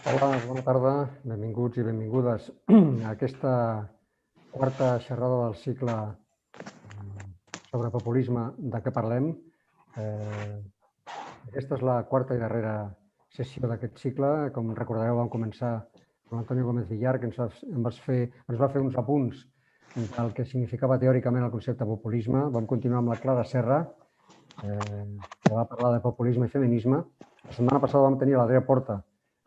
Hola, bona tarda, benvinguts i benvingudes a aquesta quarta xerrada del cicle sobre populisme de què parlem. Aquesta és la quarta i darrera sessió d'aquest cicle. Com recordareu, vam començar amb l'Antonio Gómez Villar, que ens va fer uns apunts del que significava teòricament el concepte populisme. Vam continuar amb la Clara Serra, que va parlar de populisme i feminisme. La setmana passada vam tenir l'Adrià Porta,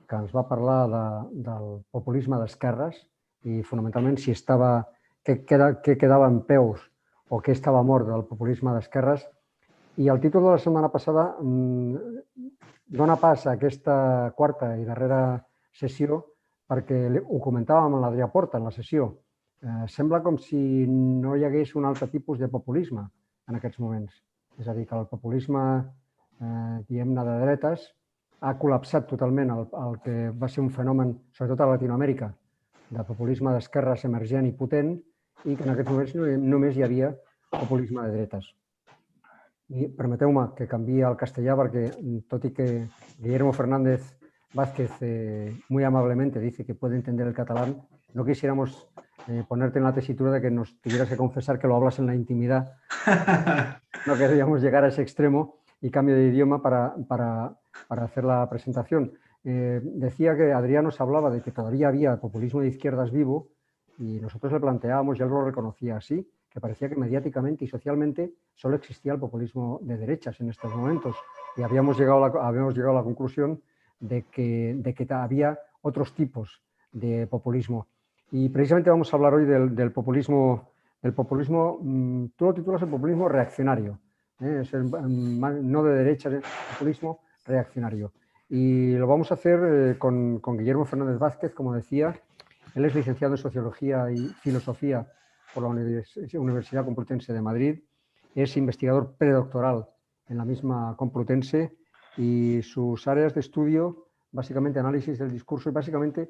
que ens va parlar del populisme d'esquerres i fonamentalment si què quedava en peus o què estava mort del populisme d'esquerres. I el títol de la setmana passada dona pas a aquesta quarta i darrera sessió perquè ho comentàvem amb l'Adrià Porta en la sessió. Sembla com si no hi hagués un altre tipus de populisme en aquests moments. És a dir, que el populisme, diguem-ne, de dretes ha col·lapsat totalment el que va ser un fenomen, sobretot a Latinoamèrica, de populisme d'esquerres emergent i potent, i que en aquests moments només hi havia populisme de dretes. I permeteu-me que canviï al castellà perquè, tot i que Guillermo Fernández Vázquez muy amablemente dice que puede entender el catalán, no quisiéramos ponerte en la tesitura de que nos tuvieras que confesar que lo hablas en la intimidad. No queríamos llegar a ese extremo y cambio de idioma para hacer la presentación. Decía que Adrián nos hablaba de que todavía había populismo de izquierdas vivo y nosotros le planteábamos, y él lo reconocía así, que parecía que mediáticamente y socialmente solo existía el populismo de derechas en estos momentos. Y habíamos llegado a la conclusión de que había otros tipos de populismo. Y precisamente vamos a hablar hoy del populismo. Tú lo titulas el populismo reaccionario. Es no de derechas, es populismo reaccionario. Y lo vamos a hacer con Guillermo Fernández Vázquez, como decía. Él es licenciado en Sociología y Filosofía por la Universidad Complutense de Madrid. Es investigador predoctoral en la misma Complutense y sus áreas de estudio, básicamente análisis del discurso, y básicamente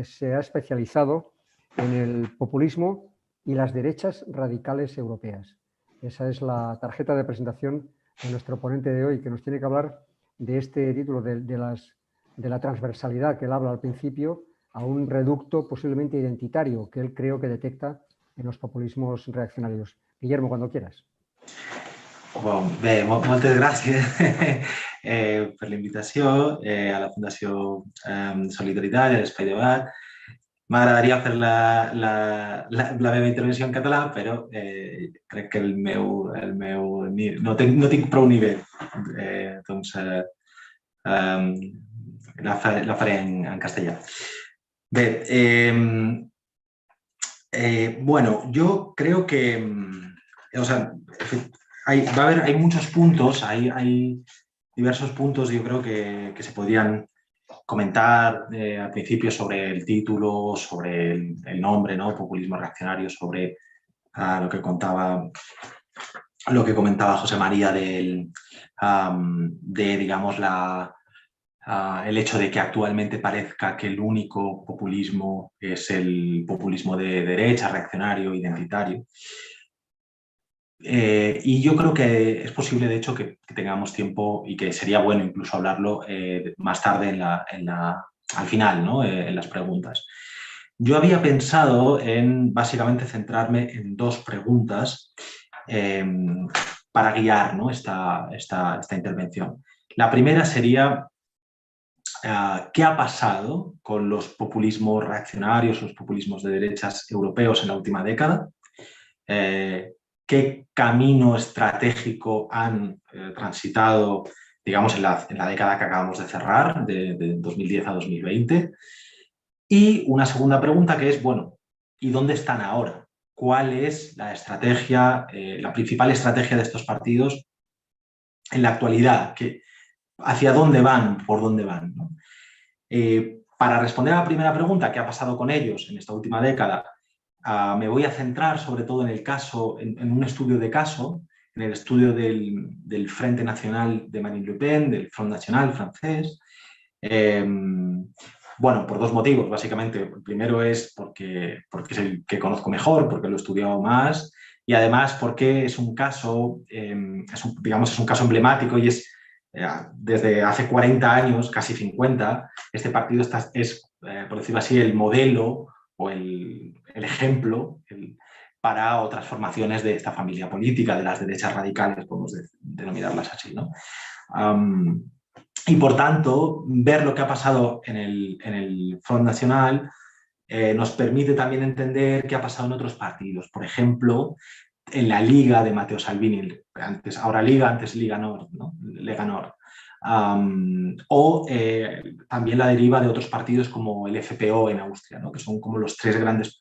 se ha especializado en el populismo y las derechas radicales europeas. Esa es la tarjeta de presentación de nuestro ponente de hoy, que nos tiene que hablar de este título, de la transversalidad que él habla al principio, a un reducto posiblemente identitario que él creo que detecta en los populismos reaccionarios. Guillermo, cuando quieras. Bon, bé, moltes gràcies per la invitació a la Fundació Solidaritat i a l'Espai Debat. M'agradaria fer la meva intervenció en català, però crec que no tinc prou nivell. Doncs la faré en castellà. Bé, bueno, yo creo que, o sea, hay muchos puntos, hay diversos puntos, yo creo que se podrían comentar al principio sobre el título, sobre el nombre, ¿no? Populismo reaccionario, sobre lo que comentaba José María de, digamos, el hecho de que actualmente parezca que el único populismo es el populismo de derecha, reaccionario, identitario. Y yo creo que es posible, de hecho, que tengamos tiempo y que sería bueno incluso hablarlo más tarde al final, ¿no? En las preguntas. Yo había pensado en básicamente centrarme en dos preguntas para guiar, ¿no? esta intervención. La primera sería ¿qué ha pasado con los populismos reaccionarios, los populismos de derechas europeos en la última década? ¿Qué camino estratégico han transitado, digamos, en la década que acabamos de cerrar, de 2010 a 2020? Y una segunda pregunta que es, bueno, ¿y dónde están ahora? ¿Cuál es la estrategia, la principal estrategia de estos partidos en la actualidad? ¿Hacia dónde van? ¿Por dónde van? ¿No? Para responder a la primera pregunta, ¿qué ha pasado con ellos en esta última década? Me voy a centrar sobre todo en el caso, en un estudio de caso, en el estudio del Frente Nacional de Marine Le Pen, del Front National francés. Bueno, por dos motivos, básicamente. El primero es porque es el que conozco mejor, porque lo he estudiado más, y además porque es un caso, digamos, es un caso emblemático y es desde hace 40 años, casi 50, este partido es, por decirlo así, el modelo o el ejemplo para otras formaciones de esta familia política, de las derechas radicales, podemos denominarlas así, ¿no? Y por tanto, ver lo que ha pasado en el Front Nacional nos permite también entender qué ha pasado en otros partidos. Por ejemplo, en la Liga de Matteo Salvini, ahora Liga, antes Liga Nord, ¿no? Lega Nord. También la deriva de otros partidos como el FPO en Austria, ¿no? Que son como los tres grandes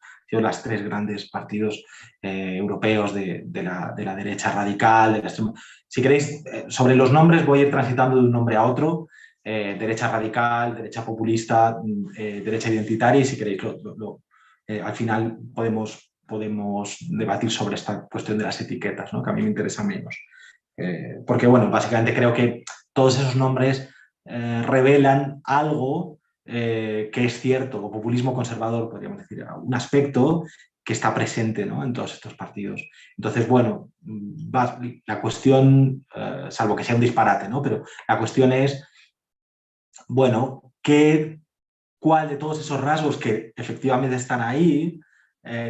partidos europeos de la derecha radical, de la extrema. Si queréis, sobre los nombres voy a ir transitando de un nombre a otro, derecha radical, derecha populista, derecha identitaria, y si queréis, al final podemos debatir sobre esta cuestión de las etiquetas, ¿no? Que a mí me interesa menos. Porque, bueno, básicamente creo que todos esos nombres revelan algo que es cierto, o populismo conservador, podríamos decir, un aspecto que está presente, ¿no? En todos estos partidos. Entonces, bueno, la cuestión, salvo que sea un disparate, ¿no? Pero la cuestión es, bueno, ¿cuál de todos esos rasgos que efectivamente están ahí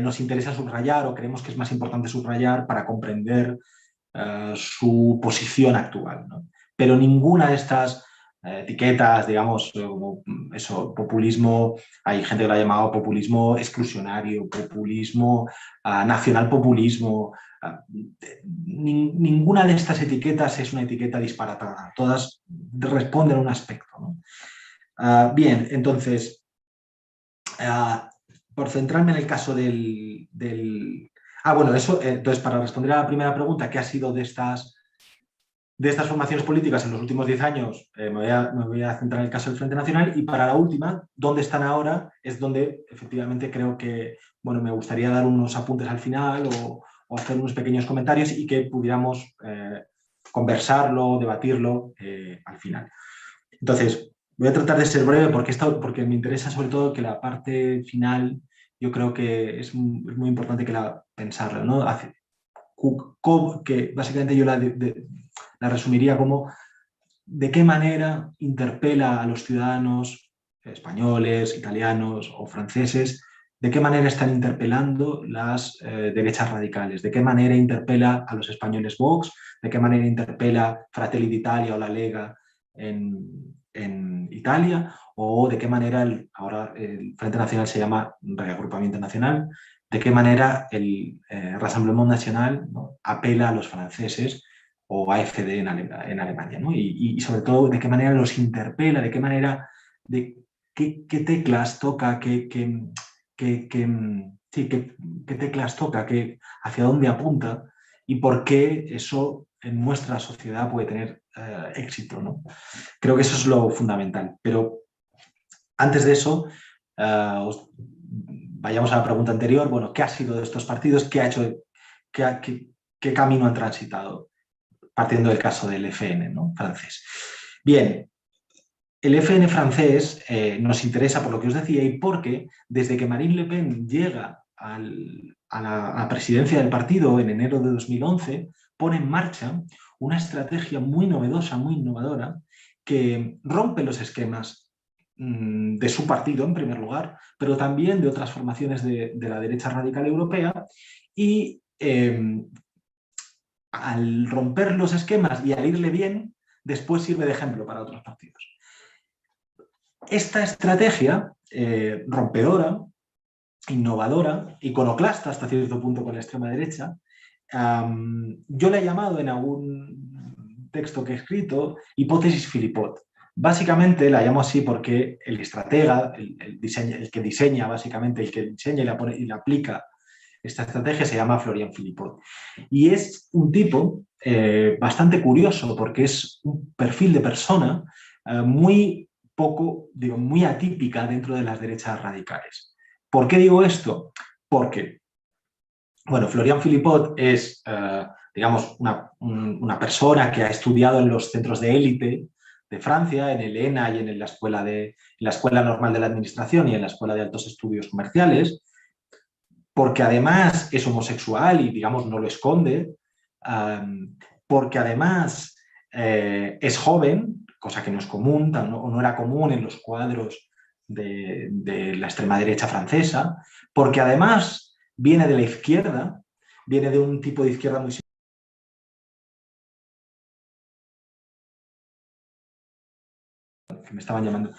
nos interesa subrayar o creemos que es más importante subrayar para comprender su posición actual, ¿no? Pero ninguna de estas etiquetas, digamos, como eso, populismo, hay gente que lo ha llamado populismo exclusionario, populismo, nacional populismo, ninguna de estas etiquetas es una etiqueta disparatada, todas responden a un aspecto, ¿no? Bien, entonces, por centrarme en el caso bueno, eso, entonces, para responder a la primera pregunta, ¿qué ha sido de estas formaciones políticas en los últimos 10 años? Me voy a centrar en el caso del Frente Nacional, y para la última, ¿dónde están ahora? Es donde efectivamente creo que, bueno, me gustaría dar unos apuntes al final o hacer unos pequeños comentarios y que pudiéramos conversarlo, debatirlo al final. Entonces, voy a tratar de ser breve porque me interesa sobre todo que la parte final, yo creo que es muy importante que pensarla, ¿no? Que básicamente yo la resumiría como de qué manera interpela a los ciudadanos españoles, italianos o franceses, de qué manera están interpelando las derechas radicales, de qué manera interpela a los españoles Vox, de qué manera interpela Fratelli d'Italia o la Lega en Italia, o de qué manera ahora el Frente Nacional se llama Reagrupamiento Nacional, de qué manera el Rassemblement National, ¿no?, apela a los franceses o AfD en Alemania, ¿no? Y sobre todo de qué manera los interpela, de qué manera, qué teclas toca, qué teclas toca, hacia dónde apunta y por qué eso en nuestra sociedad puede tener éxito, ¿no? Creo que eso es lo fundamental. Pero antes de eso, vayamos a la pregunta anterior. Bueno, ¿qué ha sido de estos partidos? ¿Qué ha hecho? ¿Qué camino han transitado? Partiendo del caso del FN, ¿no?, francés. Bien, el FN francés nos interesa por lo que os decía y porque desde que Marine Le Pen llega a la presidencia del partido en enero de 2011, pone en marcha una estrategia muy novedosa, muy innovadora, que rompe los esquemas de su partido, en primer lugar, pero también de otras formaciones de la derecha radical europea, y al romper los esquemas y al irle bien, después sirve de ejemplo para otros partidos. Esta estrategia rompedora, innovadora, iconoclasta hasta cierto punto con la extrema derecha, yo la he llamado en algún texto que he escrito hipótesis Philippot. Básicamente la llamo así porque el estratega, el que diseña básicamente, el que diseña y la aplica esta estrategia, se llama Florian Philippot. Y es un tipo bastante curioso porque es un perfil de persona muy atípica dentro de las derechas radicales. ¿Por qué digo esto? Porque, bueno, Florian Philippot es, digamos, una persona que ha estudiado en los centros de élite de Francia, en el ENA y en la Escuela Normal de la Administración y en la Escuela de Altos Estudios Comerciales, porque además es homosexual y, digamos, no lo esconde, porque además es joven, cosa que no es común, o no era común en los cuadros de la extrema derecha francesa, porque además viene de la izquierda, viene de un tipo de izquierda muy... me estaban llamando.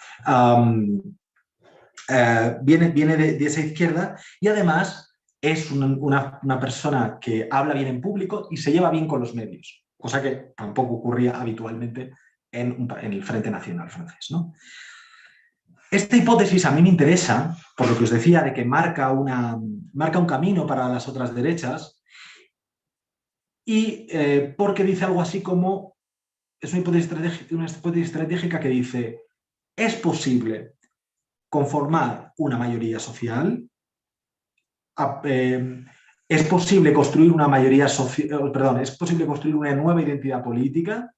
Viene de esa izquierda y además es una persona que habla bien en público y se lleva bien con los medios, cosa que tampoco ocurría habitualmente en el Frente Nacional francés, ¿no? Esta hipótesis a mí me interesa, por lo que os decía, de que marca un camino para las otras derechas y porque dice algo así como, es una hipótesis estratégica que dice, es posible conformar una mayoría social, es posible construir una mayoría social, perdón, es posible construir una nueva identidad política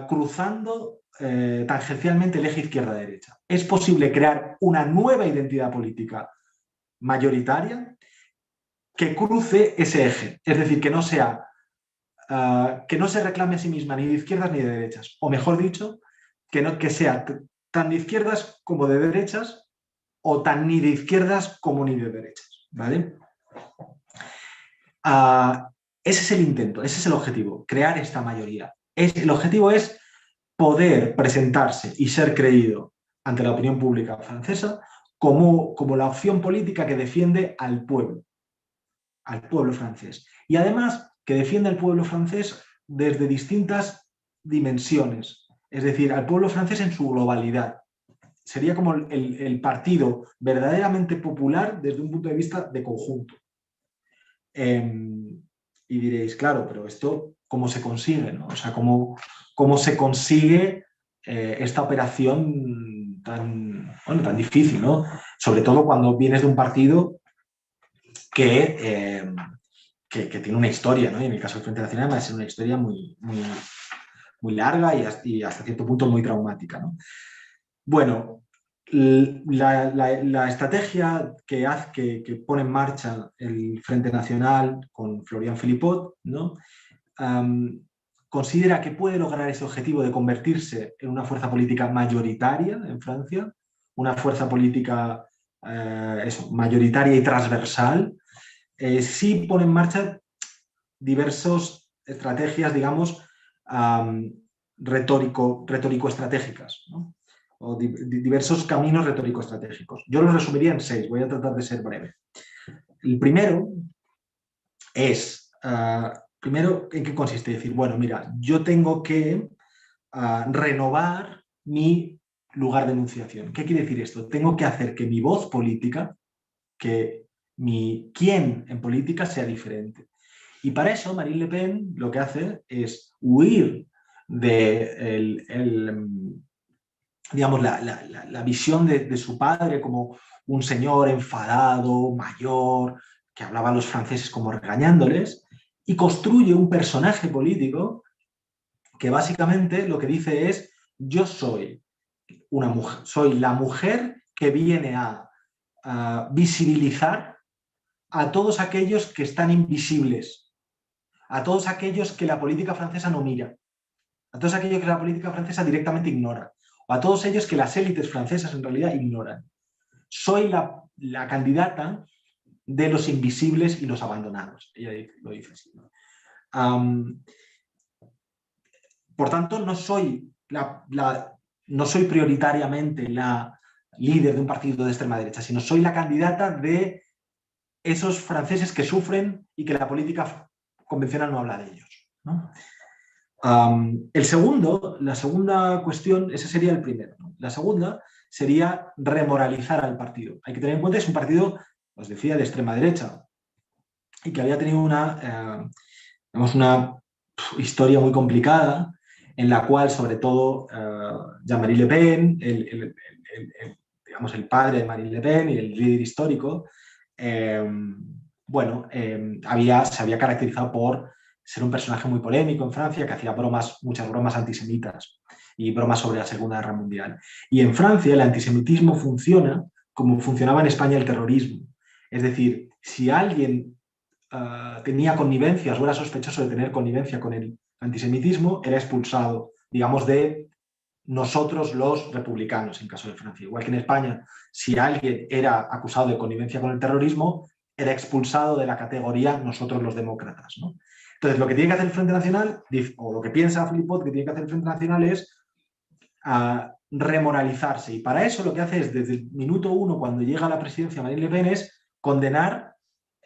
cruzando tangencialmente el eje izquierda-derecha. Es posible crear una nueva identidad política mayoritaria que cruce ese eje, es decir, que no sea que no se reclame a sí misma ni de izquierdas ni de derechas, o mejor dicho, que sea tan de izquierdas como de derechas, o tan ni de izquierdas como ni de derechas, ¿vale? Ese es el intento, ese es el objetivo, crear esta mayoría. El objetivo es poder presentarse y ser creído ante la opinión pública francesa como la opción política que defiende al pueblo francés. Y además que defiende al pueblo francés desde distintas dimensiones, es decir, al pueblo francés en su globalidad. Sería como el partido verdaderamente popular desde un punto de vista de conjunto. Y diréis, claro, pero esto, ¿cómo se consigue, ¿no? O sea, ¿cómo se consigue esta operación tan difícil, ¿no? Sobre todo cuando vienes de un partido que tiene una historia, ¿no? Y en el caso del Frente Nacional va a ser una historia muy, muy, muy larga y hasta cierto punto muy traumática, ¿no? Bueno, la estrategia que pone en marcha el Frente Nacional con Florian Philippot, ¿no? Considera que puede lograr ese objetivo de convertirse en una fuerza política mayoritaria en Francia, una fuerza política mayoritaria y transversal. Sí pone en marcha diversas estrategias, digamos, retórico-estratégicas, ¿no? O diversos caminos retórico-estratégicos. Yo los resumiría en 6, voy a tratar de ser breve. El primero es, primero, ¿en qué consiste? Decir, bueno, mira, yo tengo que renovar mi lugar de enunciación. ¿Qué quiere decir esto? Tengo que hacer que mi voz política, que mi quién en política sea diferente. Y para eso Marine Le Pen lo que hace es huir de digamos, la visión de su padre como un señor enfadado, mayor, que hablaba a los franceses como regañándoles, y construye un personaje político que básicamente lo que dice es: yo soy una mujer, soy la mujer que viene a visibilizar a todos aquellos que están invisibles, a todos aquellos que la política francesa no mira, a todos aquellos que la política francesa directamente ignora, o a todos ellos que las élites francesas en realidad ignoran. Soy la candidata de los invisibles y los abandonados. Ella lo dice así, ¿no? Por tanto, no soy prioritariamente la líder de un partido de extrema derecha, sino soy la candidata de esos franceses que sufren y que la política convencional no habla de ellos, ¿no? La segunda cuestión, ese sería el primero, ¿no? La segunda sería remoralizar al partido. Hay que tener en cuenta que es un partido, os decía, de extrema derecha y que había tenido una historia muy complicada en la cual, sobre todo, Jean-Marie Le Pen, digamos, el padre de Marine Le Pen y el líder histórico, se había caracterizado por ser un personaje muy polémico en Francia, que hacía muchas bromas antisemitas y bromas sobre la Segunda Guerra Mundial. Y en Francia el antisemitismo funciona como funcionaba en España el terrorismo. Es decir, si alguien tenía connivencias o era sospechoso de tener connivencia con el antisemitismo, era expulsado, digamos, de nosotros los republicanos, en caso de Francia. Igual que en España, si alguien era acusado de connivencia con el terrorismo, era expulsado de la categoría nosotros los demócratas, ¿no? Entonces, lo que tiene que hacer el Frente Nacional, o lo que piensa Philippot que tiene que hacer el Frente Nacional es remoralizarse. Y para eso lo que hace es, desde el minuto 1, cuando llega a la presidencia Marine Le Pen, es condenar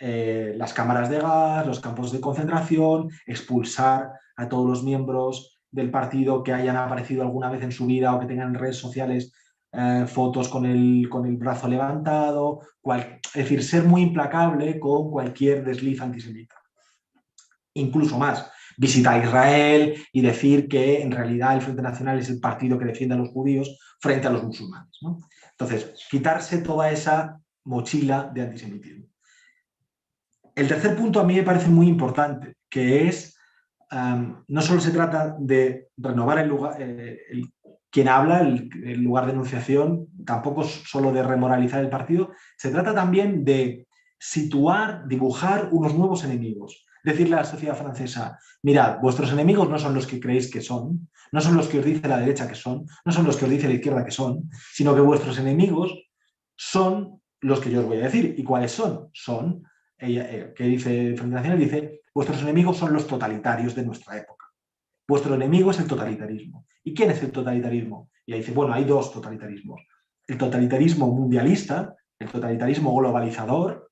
las cámaras de gas, los campos de concentración, expulsar a todos los miembros del partido que hayan aparecido alguna vez en su vida o que tengan en redes sociales fotos con el brazo levantado, es decir, ser muy implacable con cualquier desliz antisemita. Incluso más, visitar Israel y decir que en realidad el Frente Nacional es el partido que defiende a los judíos frente a los musulmanes, ¿no? Entonces, quitarse toda esa mochila de antisemitismo. El tercer punto a mí me parece muy importante, que es, no solo se trata de renovar el lugar, quien habla, el lugar de enunciación, tampoco solo de remoralizar el partido, se trata también de situar, dibujar unos nuevos enemigos. Decirle a la sociedad francesa, mirad, vuestros enemigos no son los que creéis que son, no son los que os dice la derecha que son, no son los que os dice la izquierda que son, sino que vuestros enemigos son los que yo os voy a decir. ¿Y cuáles son? Son, que dice el Frente Nacional, dice, vuestros enemigos son los totalitarios de nuestra época. Vuestro enemigo es el totalitarismo. ¿Y quién es el totalitarismo? Y ahí dice, bueno, hay dos totalitarismos. El totalitarismo mundialista, el totalitarismo globalizador,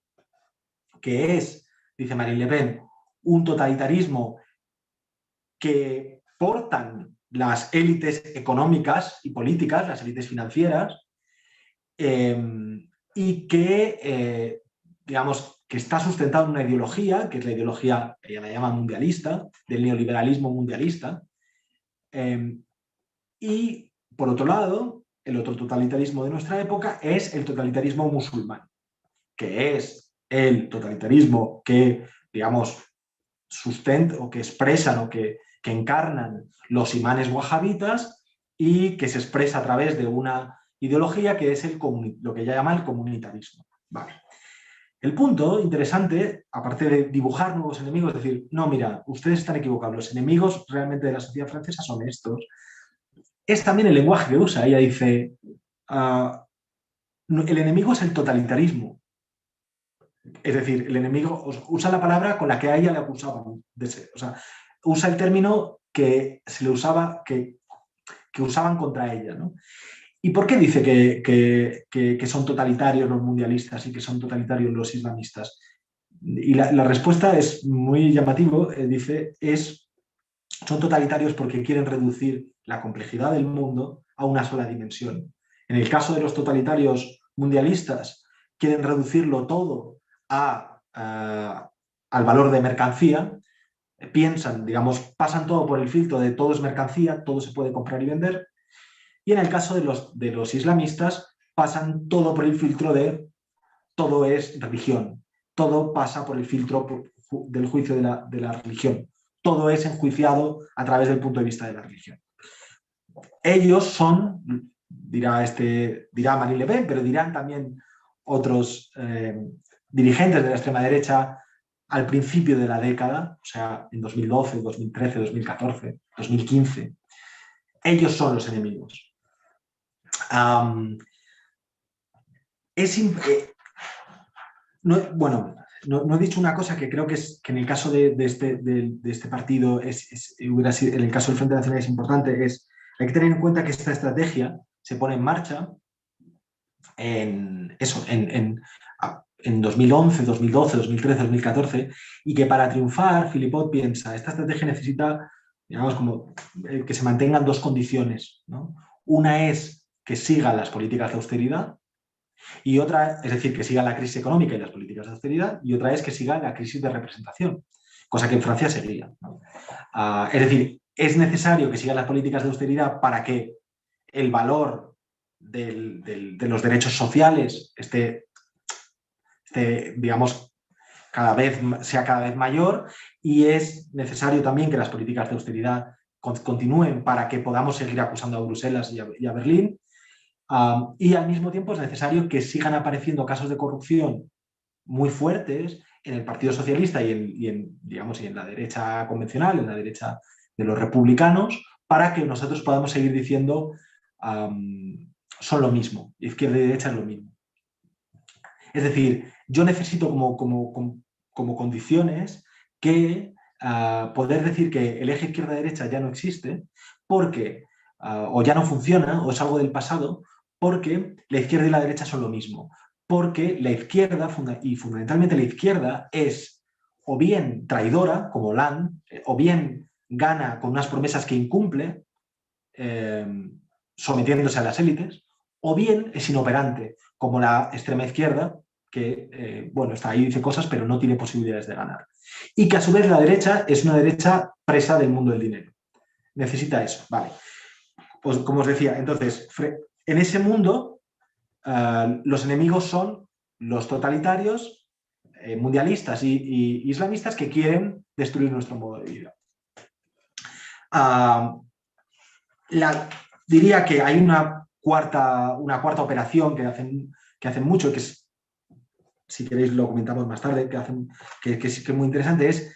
que es, dice Marine Le Pen, un totalitarismo que portan las élites económicas y políticas, las élites financieras, y que, digamos, que está sustentado en una ideología, que es la ideología, ella la llama mundialista, del neoliberalismo mundialista, y, por otro lado, el otro totalitarismo de nuestra época es el totalitarismo musulmán, que es el totalitarismo que, digamos, sustenta o que expresan o que encarnan los imanes wahabitas y que se expresa a través de una ideología que es lo que ella llama el comunitarismo. Vale. El punto interesante, aparte de dibujar nuevos enemigos, es decir, no, mira, ustedes están equivocados, los enemigos realmente de la sociedad francesa son estos, es también el lenguaje que usa. Ella dice, el enemigo es el totalitarismo. Es decir, el enemigo usa la palabra con la que a ella le acusaban. O sea, usa el término que se le usaba, que usaban contra ella, ¿no? ¿Y por qué dice que son totalitarios los mundialistas y que son totalitarios los islamistas? Y la respuesta es muy llamativo, dice, son totalitarios porque quieren reducir la complejidad del mundo a una sola dimensión. En el caso de los totalitarios mundialistas, quieren reducirlo todo al valor de mercancía, piensan, digamos, pasan todo por el filtro de todo es mercancía, todo se puede comprar y vender, y en el caso de los islamistas, pasan todo por el filtro de todo es religión, todo pasa por el filtro del juicio de la religión, todo es enjuiciado a través del punto de vista de la religión. Ellos son, dirá Marine Le Pen, pero dirán también otros dirigentes de la extrema derecha al principio de la década, o sea, en 2012, 2013, 2014, 2015, ellos son los enemigos. No he dicho una cosa que creo que en el caso de este partido, hubiera sido, en el caso del Frente Nacional es importante, hay que tener en cuenta que esta estrategia se pone en marcha en 2011, 2012, 2013, 2014, y que para triunfar, Philippot piensa, esta estrategia necesita, digamos, como que se mantengan dos condiciones, ¿no? Una es que siga las políticas de austeridad, y otra, es decir, que siga la crisis económica y las políticas de austeridad, y otra es que siga la crisis de representación, cosa que en Francia seguía, ¿no? Es decir, es necesario que sigan las políticas de austeridad para que el valor de los derechos sociales digamos, sea cada vez mayor, y es necesario también que las políticas de austeridad continúen para que podamos seguir acusando a Bruselas y a Berlín. Y al mismo tiempo es necesario que sigan apareciendo casos de corrupción muy fuertes en el Partido Socialista digamos, y en la derecha convencional, en la derecha de los republicanos, para que nosotros podamos seguir diciendo son lo mismo, izquierda y derecha es lo mismo. Es decir, yo necesito como condiciones que poder decir que el eje izquierda-derecha ya no existe porque, o ya no funciona, o es algo del pasado, porque la izquierda y la derecha son lo mismo. Porque la izquierda, y fundamentalmente la izquierda, es o bien traidora, como Hollande, o bien gana con unas promesas que incumple, sometiéndose a las élites, o bien es inoperante, como la extrema izquierda, que, bueno, está ahí, dice cosas, pero no tiene posibilidades de ganar. Y que a su vez la derecha es una derecha presa del mundo del dinero. Necesita eso, vale. Pues como os decía, entonces, en ese mundo, los enemigos son los totalitarios, mundialistas y islamistas que quieren destruir nuestro modo de vida. Diría que hay una cuarta operación que hacen mucho, que es, si queréis lo comentamos más tarde, que es muy interesante, es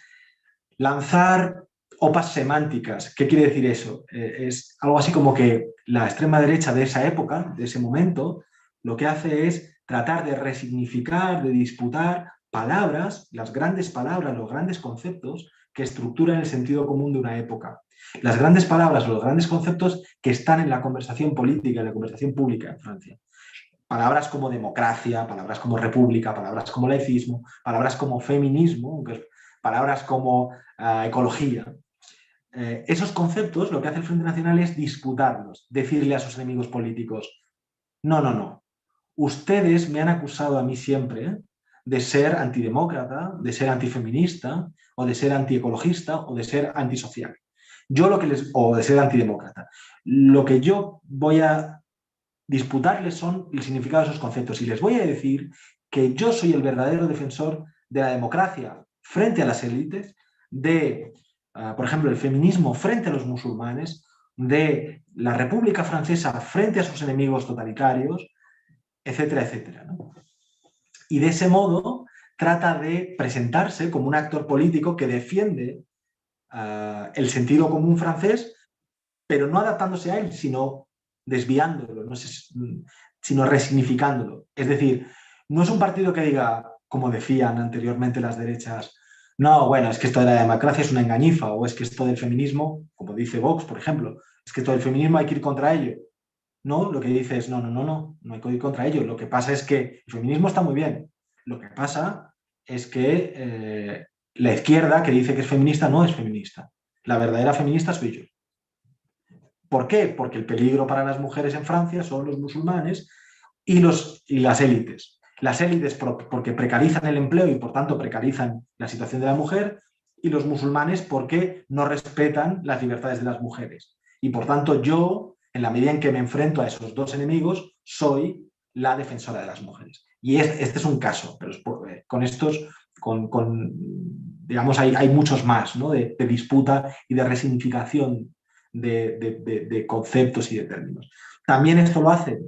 lanzar opas semánticas. ¿Qué quiere decir eso? Es algo así como que la extrema derecha de esa época, de ese momento, lo que hace es tratar de resignificar, de disputar palabras, las grandes palabras, los grandes conceptos que estructuran el sentido común de una época. Las grandes palabras o los grandes conceptos que están en la conversación política, en la conversación pública en Francia. Palabras como democracia, palabras como república, palabras como laicismo, palabras como feminismo, palabras como ecología. Esos conceptos, lo que hace el Frente Nacional es disputarlos, decirle a sus enemigos políticos, no, ustedes me han acusado a mí siempre de ser antidemócrata, de ser antifeminista, o de ser antiecologista, o de ser antisocial. O de ser antidemócrata. Lo que yo voy a disputarles son el significado de esos conceptos y les voy a decir que yo soy el verdadero defensor de la democracia frente a las élites, de, por ejemplo, el feminismo frente a los musulmanes, de la República Francesa frente a sus enemigos totalitarios, etcétera, etcétera, ¿no? Y de ese modo trata de presentarse como un actor político que defiende el sentido común francés, pero no adaptándose a él, sino desviándolo, sino resignificándolo. Es decir, no es un partido que diga, como decían anteriormente las derechas, no, bueno, es que esto de la democracia es una engañifa, o es que esto del feminismo, como dice Vox, por ejemplo, es que esto del feminismo hay que ir contra ello. No, lo que dice es, no hay que ir contra ello. Lo que pasa es que el feminismo está muy bien. Lo que pasa es que la izquierda, que dice que es feminista, no es feminista. La verdadera feminista soy yo. ¿Por qué? Porque el peligro para las mujeres en Francia son los musulmanes y las élites. Las élites porque precarizan el empleo y por tanto precarizan la situación de la mujer, y los musulmanes porque no respetan las libertades de las mujeres. Y por tanto yo, en la medida en que me enfrento a esos dos enemigos, soy la defensora de las mujeres. Y este es un caso, pero con estos, digamos, hay muchos más, ¿no? de disputa y de resignificación de conceptos y de términos. También esto lo hace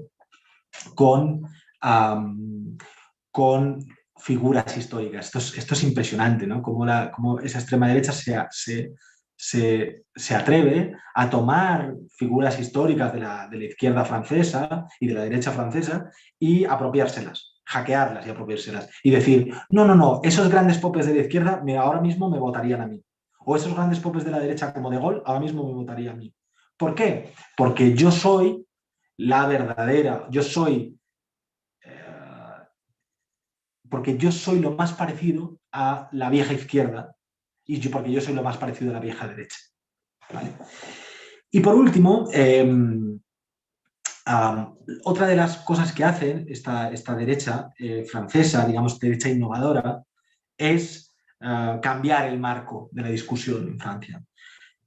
con figuras históricas. Esto es impresionante, ¿no? Cómo esa extrema derecha se atreve a tomar figuras históricas de la izquierda francesa y de la derecha francesa y apropiárselas, hackearlas y apropiárselas. Y decir, no, esos grandes popes de la izquierda ahora mismo me votarían a mí. O esos grandes popes de la derecha como De Gaulle ahora mismo me votaría a mí. ¿Por qué? Porque yo soy la verdadera, porque yo soy lo más parecido a la vieja izquierda porque yo soy lo más parecido a la vieja derecha. ¿Vale? Y por último, otra de las cosas que hacen esta derecha francesa, digamos derecha innovadora, es cambiar el marco de la discusión en Francia.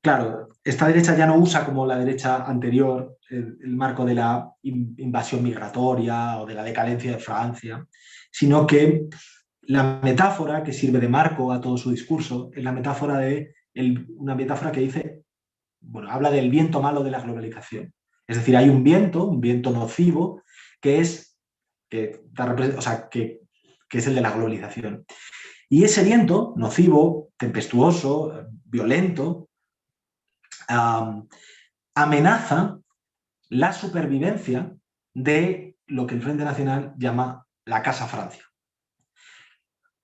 Claro, esta derecha ya no usa como la derecha anterior el marco de la invasión migratoria o de la decadencia de Francia, sino que la metáfora que sirve de marco a todo su discurso es la metáfora una metáfora que dice, bueno, habla del viento malo de la globalización. Es decir, hay un viento nocivo que es el de la globalización. Y ese viento nocivo, tempestuoso, violento, amenaza la supervivencia de lo que el Frente Nacional llama la Casa Francia.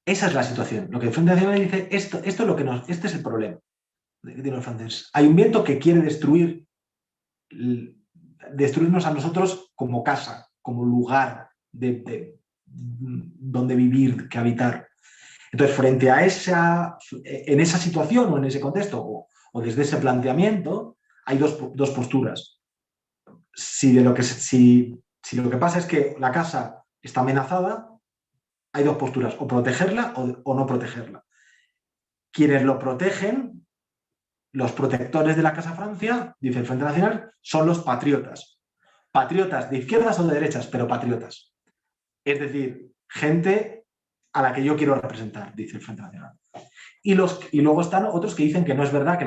Esa es la situación. Lo que el Frente Nacional dice, esto es lo que este es el problema que tienen los franceses. Hay un viento que quiere destruirnos a nosotros como casa, como lugar donde vivir, que habitar. Entonces, frente a en esa situación o en ese contexto, o desde ese planteamiento, hay dos posturas. Si lo que pasa es que la casa está amenazada, hay dos posturas, o protegerla o no protegerla. Quienes lo protegen, los protectores de la Casa Francia, dice el Frente Nacional, son los patriotas. Patriotas de izquierdas o de derechas, pero patriotas. Es decir, gente a la que yo quiero representar, dice el Frente Nacional. Y luego están otros que dicen que no es verdad que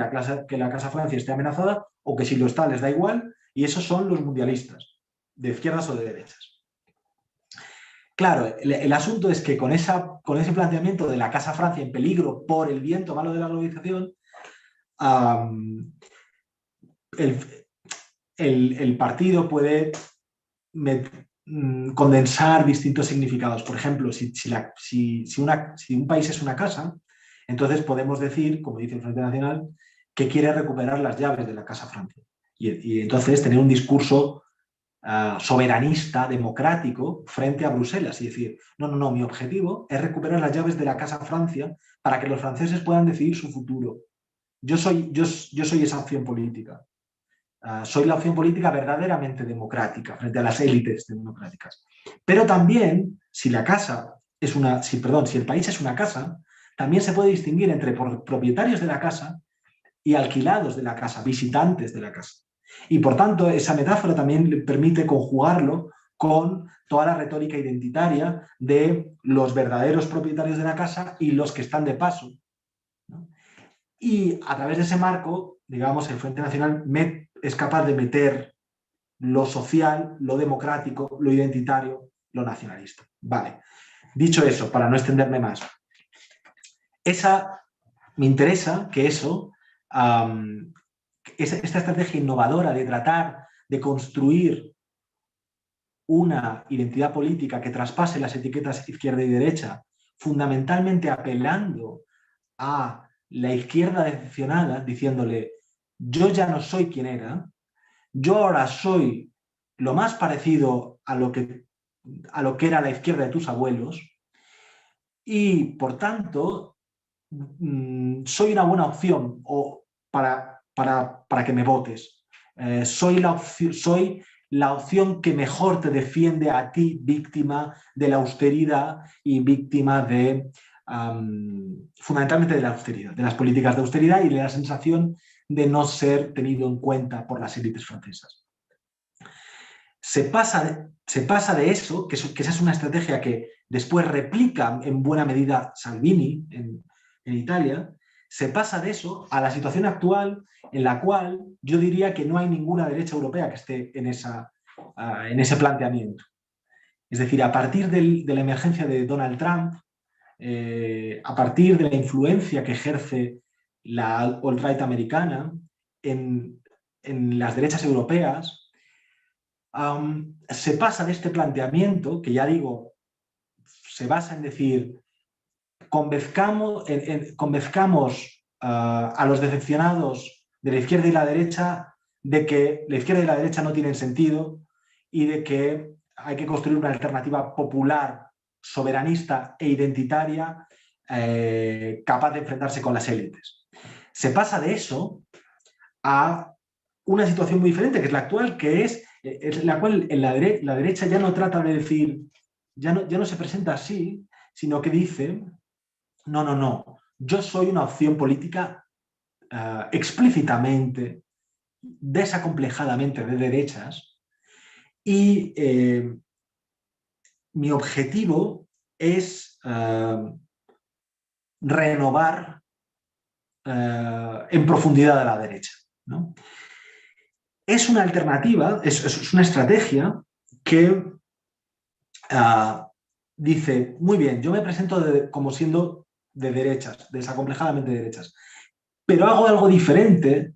la Casa Francia esté amenazada, o que si lo está les da igual, y esos son los mundialistas, de izquierdas o de derechas. Claro, el asunto es que con ese planteamiento de la Casa Francia en peligro por el viento malo de la globalización, el partido puede condensar distintos significados. Por ejemplo, si un país es una casa, entonces podemos decir, como dice el Frente Nacional, que quiere recuperar las llaves de la Casa Francia. Y entonces tener un discurso soberanista, democrático, frente a Bruselas y decir, no, mi objetivo es recuperar las llaves de la Casa Francia para que los franceses puedan decidir su futuro. Yo soy esa opción política. Soy la opción política verdaderamente democrática frente a las élites democráticas. Pero también, si el país es una casa, también se puede distinguir entre propietarios de la casa y alquilados de la casa, visitantes de la casa. Y por tanto, esa metáfora también le permite conjugarlo con toda la retórica identitaria de los verdaderos propietarios de la casa y los que están de paso, ¿no? Y a través de ese marco, digamos, el Frente Nacional es capaz de meter lo social, lo democrático, lo identitario, lo nacionalista. Vale. Dicho eso, para no extenderme más, me interesa que esta estrategia innovadora de tratar de construir una identidad política que traspase las etiquetas izquierda y derecha, fundamentalmente apelando a la izquierda decepcionada, diciéndole, yo ya no soy quien era, yo ahora soy lo más parecido a lo que era la izquierda de tus abuelos y, por tanto, soy una buena opción para que me votes. Soy la opción que mejor te defiende a ti, víctima de la austeridad y víctima fundamentalmente de la austeridad, de las políticas de austeridad y de la sensación de no ser tenido en cuenta por las élites francesas. Se pasa de eso, que esa es una estrategia que después replica en buena medida Salvini en Italia, se pasa de eso a la situación actual en la cual yo diría que no hay ninguna derecha europea que esté en ese planteamiento. Es decir, a partir de la emergencia de Donald Trump, a partir de la influencia que ejerce la alt-right americana en las derechas europeas, se pasa de este planteamiento, que ya digo, se basa en decir, convenzcamos a los decepcionados de la izquierda y la derecha de que la izquierda y la derecha no tienen sentido y de que hay que construir una alternativa popular, soberanista e identitaria capaz de enfrentarse con las élites. Se pasa de eso a una situación muy diferente, que es la actual, que es la cual la derecha ya no trata de decir, ya no se presenta así, sino que dice, no, yo soy una opción política explícitamente, desacomplejadamente de derechas y mi objetivo es renovar en profundidad a la derecha, ¿no? Es una alternativa, es una estrategia que dice, muy bien, yo me presento como siendo de derechas, desacomplejadamente de derechas. Pero hago algo diferente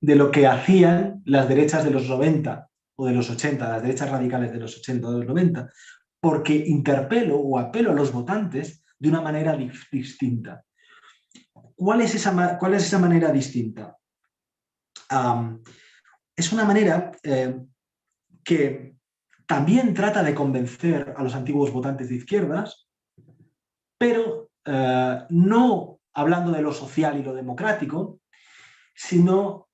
de lo que hacían las derechas de los 90 o de los 80, las derechas radicales de los 80 o de los 90, porque interpelo o apelo a los votantes de una manera distinta. ¿Cuál es esa manera distinta? Es una manera que también trata de convencer a los antiguos votantes de izquierdas, pero no hablando de lo social y lo democrático, sino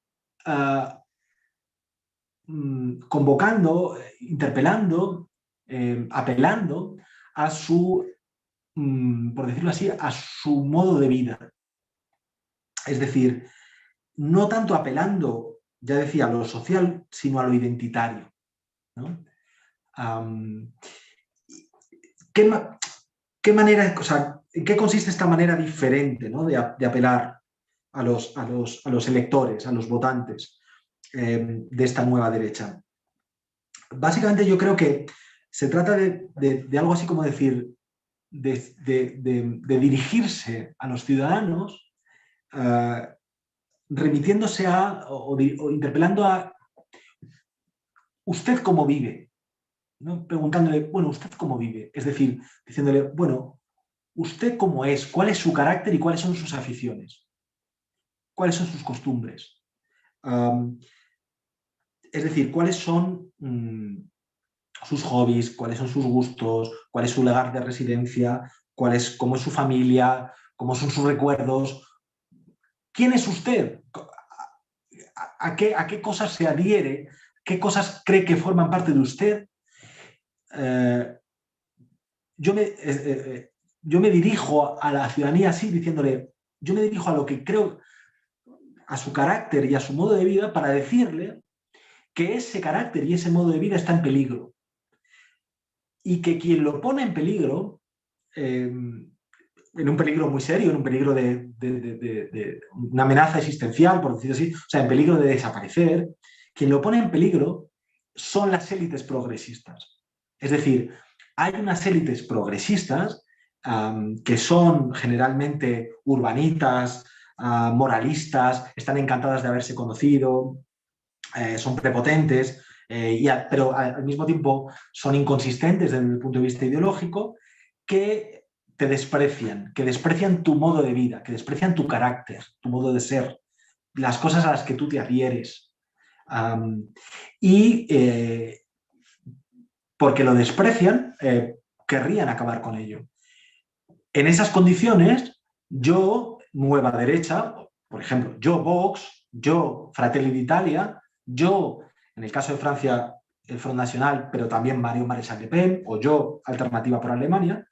convocando, interpelando, apelando a su, por decirlo así, a su modo de vida. Es decir, no tanto apelando, ya decía, a lo social, sino a lo identitario, ¿no? ¿Qué manera, o sea, en qué consiste esta manera diferente, ¿no?, de apelar a los electores, a los votantes de esta nueva derecha? Básicamente yo creo que se trata de algo así como decir, de dirigirse a los ciudadanos remitiéndose a o interpelando a ¿usted cómo vive? ¿No? Preguntándole, bueno, ¿usted cómo vive? Es decir, diciéndole, bueno, ¿usted cómo es? ¿Cuál es su carácter y cuáles son sus aficiones? ¿Cuáles son sus costumbres? Es decir, ¿cuáles son sus hobbies? ¿Cuáles son sus gustos? ¿Cuál es su lugar de residencia? ¿Cómo es su familia? ¿Cómo son sus recuerdos? ¿Quién es usted? ¿A qué cosas se adhiere? ¿Qué cosas cree que forman parte de usted? Yo me dirijo a la ciudadanía así, diciéndole, yo me dirijo a lo que creo, a su carácter y a su modo de vida, para decirle que ese carácter y ese modo de vida está en peligro. Y que quien lo pone en peligro, en un peligro muy serio, en un peligro de una amenaza existencial, por decirlo así, o sea, en peligro de desaparecer, quien lo pone en peligro son las élites progresistas. Es decir, hay unas élites progresistas que son generalmente urbanitas, moralistas, están encantadas de haberse conocido, son prepotentes, pero al mismo tiempo son inconsistentes desde el punto de vista ideológico, que te desprecian, que desprecian tu modo de vida, que desprecian tu carácter, tu modo de ser, las cosas a las que tú te adhieres. Porque lo desprecian, querrían acabar con ello. En esas condiciones, yo, Nueva Derecha, por ejemplo, yo Vox, yo Fratelli d'Italia, yo, en el caso de Francia, el Front National, pero también Marion Maréchal Le Pen, o yo, Alternativa por Alemania,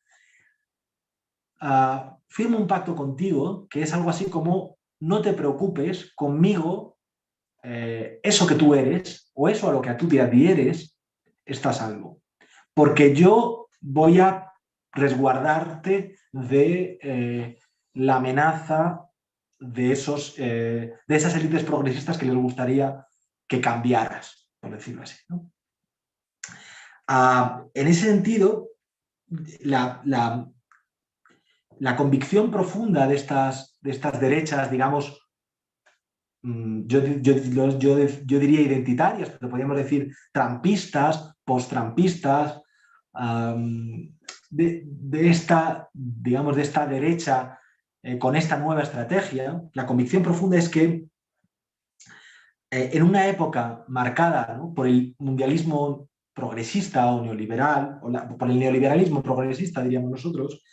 firmo un pacto contigo que es algo así como: no te preocupes, conmigo, eso que tú eres, o eso a lo que tú te adhieres, está a salvo. Porque yo voy a resguardarte de la amenaza de esas élites progresistas que les gustaría que cambiaras, por decirlo así, ¿no? En ese sentido, la convicción profunda de estas derechas, digamos, yo diría identitarias, pero podríamos decir trampistas, post-trampistas, de esta derecha con esta nueva estrategia, la convicción profunda es que en una época marcada, ¿no?, por el mundialismo progresista o neoliberal, por el neoliberalismo progresista, diríamos nosotros,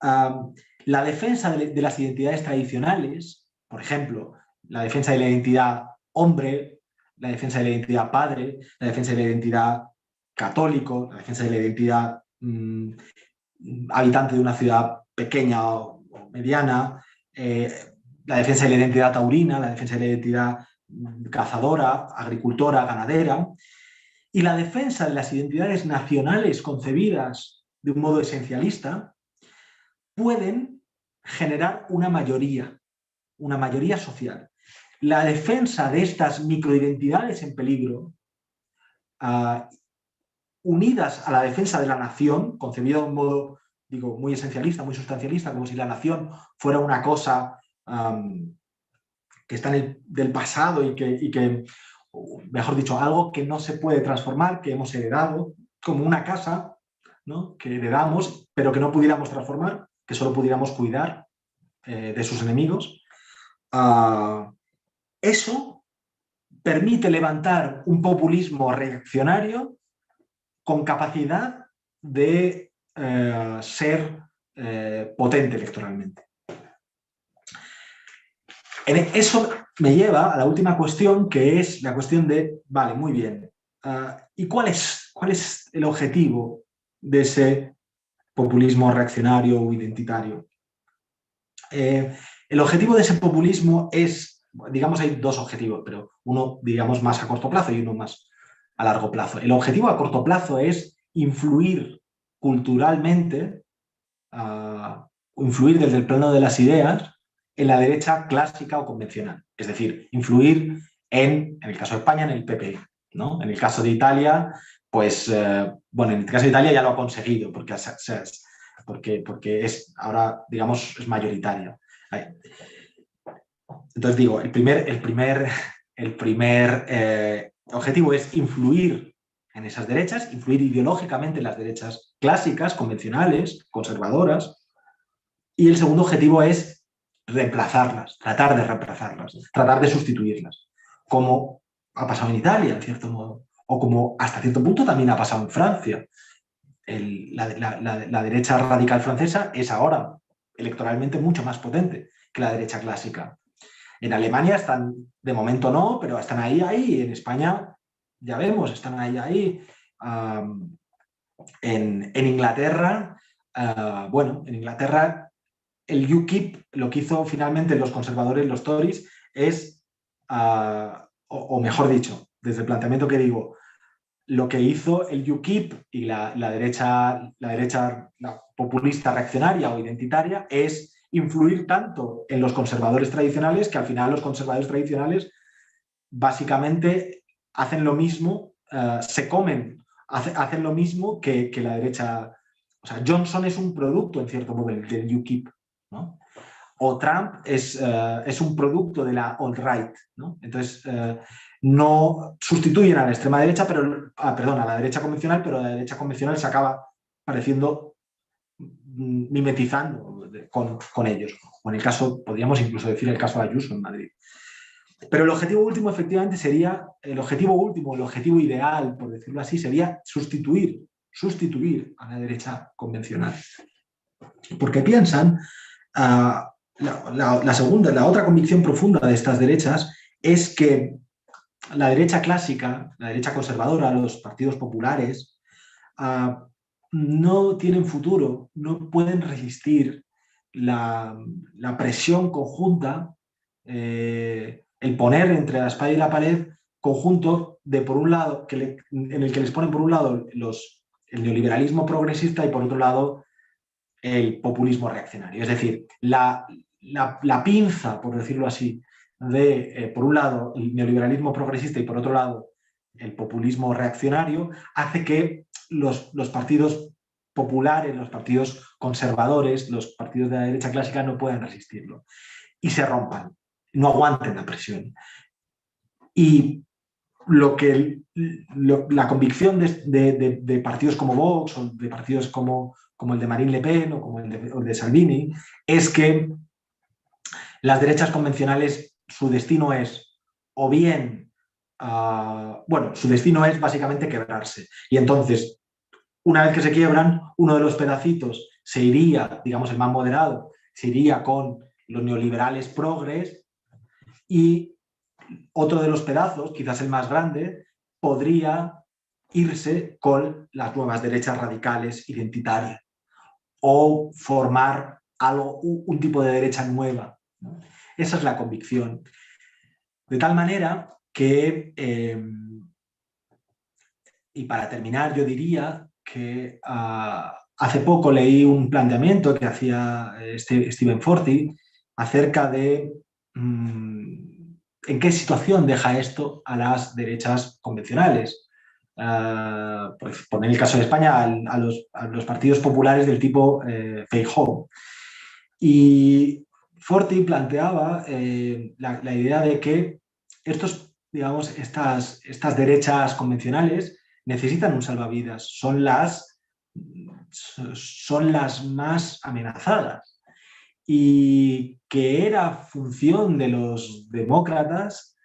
la defensa de las identidades tradicionales, por ejemplo, la defensa de la identidad hombre, la defensa de la identidad padre, la defensa de la identidad católico, la defensa de la identidad habitante de una ciudad pequeña o mediana, la defensa de la identidad taurina, la defensa de la identidad cazadora, agricultora, ganadera, y la defensa de las identidades nacionales concebidas de un modo esencialista, pueden generar una mayoría social. La defensa de estas microidentidades en peligro, unidas a la defensa de la nación, concebida de un modo digo, muy esencialista, muy sustancialista, como si la nación fuera una cosa que está del pasado y que, mejor dicho, algo que no se puede transformar, que hemos heredado, como una casa, ¿no?, que heredamos, pero que no pudiéramos transformar, que solo pudiéramos cuidar de sus enemigos. Eso permite levantar un populismo reaccionario con capacidad de ser potente electoralmente. Eso me lleva a la última cuestión, que es la cuestión de, vale, muy bien, ¿y cuál es el objetivo de ese populismo reaccionario o identitario? El objetivo de ese populismo es, digamos, hay dos objetivos, pero uno, digamos, más a corto plazo y uno más a largo plazo. El objetivo a corto plazo es influir culturalmente, influir desde el plano de las ideas en la derecha clásica o convencional. Es decir, influir en el caso de España, en el PP, ¿no? En el caso de Italia, pues, bueno, en el caso de Italia ya lo ha conseguido, porque es ahora, digamos, es mayoritaria. Entonces digo, el primer objetivo es influir en esas derechas, influir ideológicamente en las derechas clásicas, convencionales, conservadoras, y el segundo objetivo es reemplazarlas, tratar de reemplazarlas, tratar de sustituirlas, como ha pasado en Italia, en cierto modo, o como hasta cierto punto también ha pasado en Francia. La derecha radical francesa es ahora electoralmente mucho más potente que la derecha clásica. En Alemania están, de momento no, pero están ahí. En España, ya vemos, están ahí. En Inglaterra, bueno, en Inglaterra el UKIP, lo que hizo finalmente los conservadores, los Tories, es, o mejor dicho, desde el planteamiento que digo, lo que hizo el UKIP y la derecha populista reaccionaria o identitaria es influir tanto en los conservadores tradicionales que al final los conservadores tradicionales básicamente hacen lo mismo, se comen, hacen lo mismo que la derecha. O sea, Johnson es un producto, en cierto modo, del UKIP, ¿no? O Trump es un producto de la alt-right, ¿no? Entonces, no sustituyen a la extrema derecha, pero, perdón, a la derecha convencional, pero la derecha convencional se acaba pareciendo, mimetizando con ellos. O en el caso, podríamos incluso decir el caso de Ayuso en Madrid. Pero el objetivo último, efectivamente, sería, el objetivo ideal, por decirlo así, sería sustituir a la derecha convencional. Porque piensan, la otra convicción profunda de estas derechas es que la derecha clásica, la derecha conservadora, los partidos populares, no tienen futuro, no pueden resistir la presión conjunta, el poner entre la espada y la pared conjunto de, por un lado, en el que les ponen por un lado el neoliberalismo progresista y por otro lado el populismo reaccionario. Es decir, la pinza, por decirlo así, de, por un lado, el neoliberalismo progresista y por otro lado, el populismo reaccionario, hace que los partidos populares, los partidos conservadores, los partidos de la derecha clásica no puedan resistirlo y se rompan, no aguanten la presión. Y la convicción de partidos como Vox o de partidos como el de Marine Le Pen o como el de Salvini, es que las derechas convencionales, su destino es, o bien, bueno, su destino es básicamente quebrarse. Y entonces, una vez que se quiebran, uno de los pedacitos se iría, digamos el más moderado, se iría con los neoliberales progres y otro de los pedazos, quizás el más grande, podría irse con las nuevas derechas radicales identitarias o formar un tipo de derecha nueva, ¿no? Esa es la convicción. De tal manera que, y para terminar, yo diría que hace poco leí un planteamiento que hacía Stephen Forti acerca de en qué situación deja esto a las derechas convencionales. por poner el caso de España, a los partidos populares del tipo Feijóo. Y Forti planteaba la idea de que digamos, estas derechas convencionales necesitan un salvavidas, son las más amenazadas, y que era función de los demócratas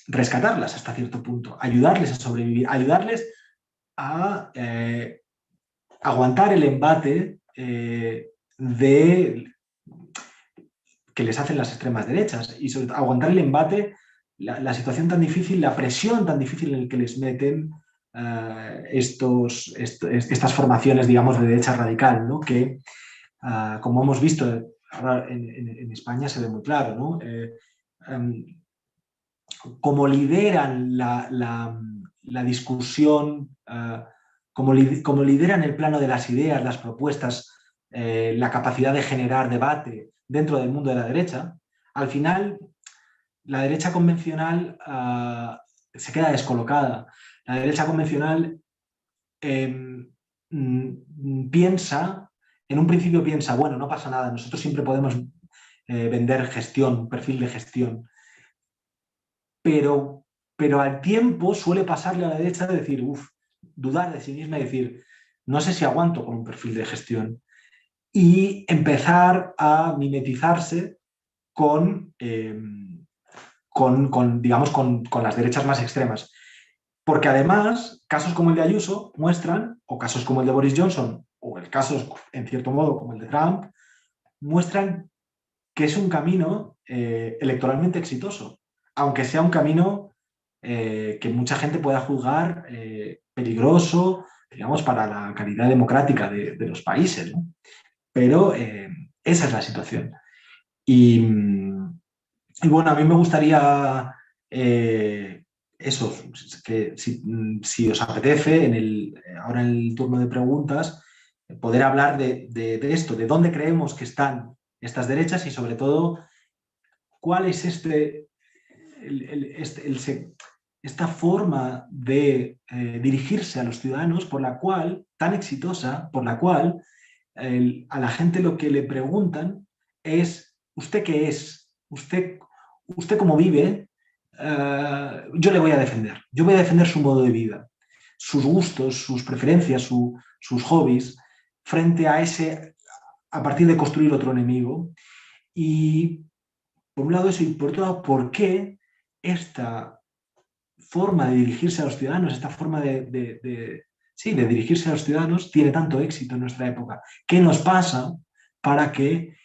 rescatarlas hasta cierto punto, ayudarles a sobrevivir, ayudarles a aguantar el embate que les hacen las extremas derechas, y sobre todo aguantar el embate, la situación tan difícil, la presión tan difícil en la que les meten estas formaciones, digamos, de derecha radical, ¿no? Que, como hemos visto ahora en España, se ve muy claro, ¿no? Como lideran la discusión, como lideran el plano de las ideas, las propuestas, la capacidad de generar debate dentro del mundo de la derecha, al final la derecha convencional se queda descolocada. La derecha convencional piensa, en un principio piensa, bueno, no pasa nada, nosotros siempre podemos vender gestión, perfil de gestión. Pero al tiempo suele pasarle a la derecha de decir, dudar de sí misma y decir, no sé si aguanto con un perfil de gestión. Y empezar a mimetizarse digamos, con las derechas más extremas. Porque además, casos como el de Ayuso muestran, o casos como el de Boris Johnson, o el caso, en cierto modo, como el de Trump, muestran que es un camino electoralmente exitoso, aunque sea un camino que mucha gente pueda juzgar peligroso, digamos, para la calidad democrática de los países, ¿no? Pero esa es la situación. Y bueno, a mí me gustaría eso, que si os apetece, ahora en el turno de preguntas, poder hablar de esto, de dónde creemos que están estas derechas y sobre todo cuál es esta forma de dirigirse a los ciudadanos por la cual, tan exitosa, por la cual a la gente lo que le preguntan es, ¿usted qué es? ¿Usted cómo vive? Yo le voy a defender. Yo voy a defender su modo de vida, sus gustos, sus preferencias, sus hobbies, frente a partir de construir otro enemigo. Y por un lado eso, y por otro lado, ¿por qué esta forma de dirigirse a los ciudadanos, esta forma de dirigirse a los ciudadanos tiene tanto éxito en nuestra época? ¿Qué nos pasa para que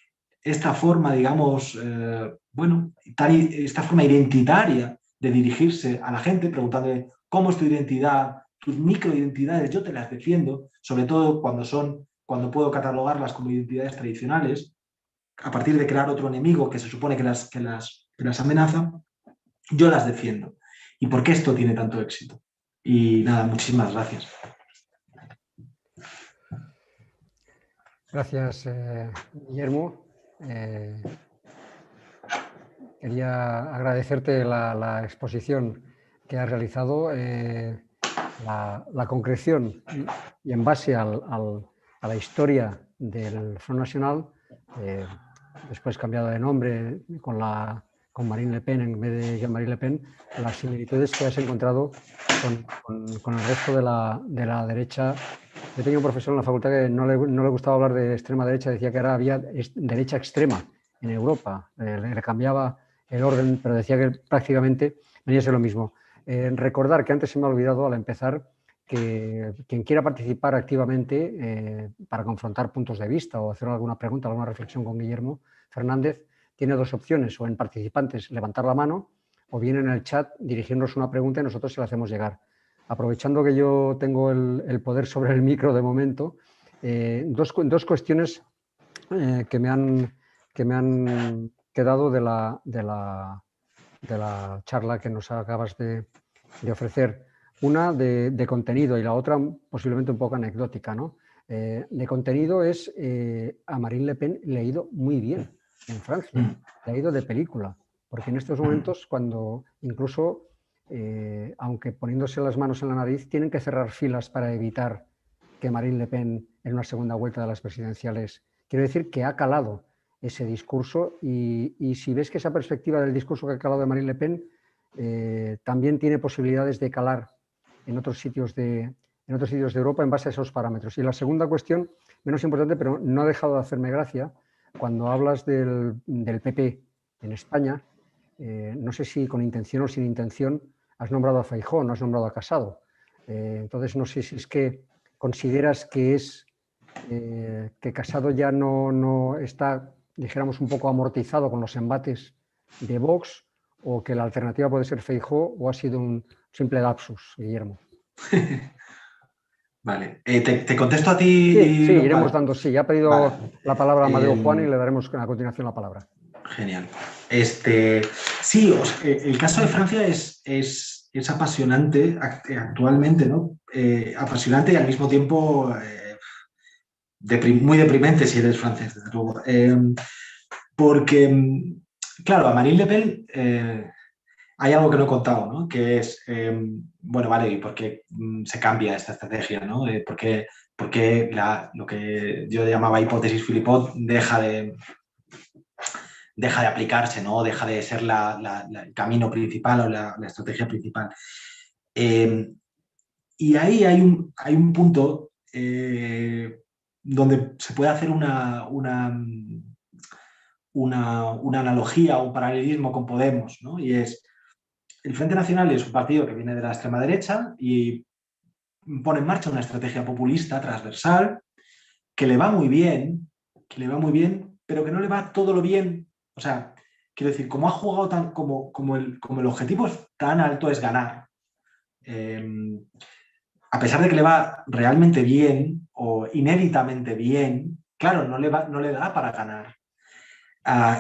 esta forma, digamos, esta forma identitaria de dirigirse a la gente, preguntándole cómo es tu identidad, tus microidentidades, yo te las defiendo, sobre todo cuando puedo catalogarlas como identidades tradicionales, a partir de crear otro enemigo que se supone que las amenaza, yo las defiendo. ¿Y por qué esto tiene tanto éxito? Y nada, muchísimas gracias. Gracias, Guillermo. Quería agradecerte la exposición que has realizado, la concreción y en base a la historia del Front Nacional, después cambiado de nombre con Marine Le Pen en vez de Jean-Marie Le Pen, las similitudes que has encontrado con el resto de la derecha. Yo tenía un profesor en la facultad que no le gustaba hablar de extrema derecha, decía que ahora había derecha extrema en Europa, le cambiaba el orden, pero decía que prácticamente venía a ser lo mismo. Recordar que antes se me ha olvidado al empezar que quien quiera participar activamente para confrontar puntos de vista o hacer alguna pregunta, alguna reflexión con Guillermo Fernández, tiene dos opciones, o en participantes levantar la mano o bien en el chat dirigirnos una pregunta y nosotros se la hacemos llegar. Aprovechando que yo tengo el poder sobre el micro de momento, dos cuestiones que me han quedado de la charla que nos acabas de ofrecer. Una de contenido y la otra posiblemente un poco anecdótica, ¿no? De contenido es a Marine Le Pen le ha ido muy bien en Francia, le ha ido de película, porque en estos momentos cuando incluso aunque poniéndose las manos en la nariz, tienen que cerrar filas para evitar que Marine Le Pen en una segunda vuelta de las presidenciales. Quiero decir que ha calado ese discurso y si ves que esa perspectiva del discurso que ha calado de Marine Le Pen también tiene posibilidades de calar en otros sitios de Europa en base a esos parámetros. Y la segunda cuestión, menos importante, pero no ha dejado de hacerme gracia, cuando hablas del PP en España, no sé si con intención o sin intención has nombrado a Feijóo, no has nombrado a Casado. Entonces no sé si es que consideras que que Casado ya no está, dijéramos, un poco amortizado con los embates de Vox, o que la alternativa puede ser Feijóo, o ha sido un simple lapsus, Guillermo. Vale, te contesto a ti. Sí, iremos vale. dando, sí, ha pedido Vale. la palabra a Amadeo Juan y le daremos a continuación la palabra. Genial. Sí, el caso de Francia es apasionante actualmente, ¿no? Apasionante y al mismo tiempo muy deprimente si eres francés, desde luego. Porque, claro, a Marine Le Pen hay algo que no he contado, ¿no? Que es, bueno, vale, ¿y por qué se cambia esta estrategia, ¿no? ¿Por qué lo que yo llamaba hipótesis Philippot deja de aplicarse, ¿no? Deja de ser el camino principal o la estrategia principal? Y ahí hay un punto donde se puede hacer una analogía o un paralelismo con Podemos, ¿no? Y es, el Frente Nacional es un partido que viene de la extrema derecha y pone en marcha una estrategia populista transversal que le va muy bien, pero que no le va todo lo bien. O sea, quiero decir, como ha jugado como el objetivo tan alto es ganar, a pesar de que le va realmente bien o inéditamente bien, claro, no le da para ganar.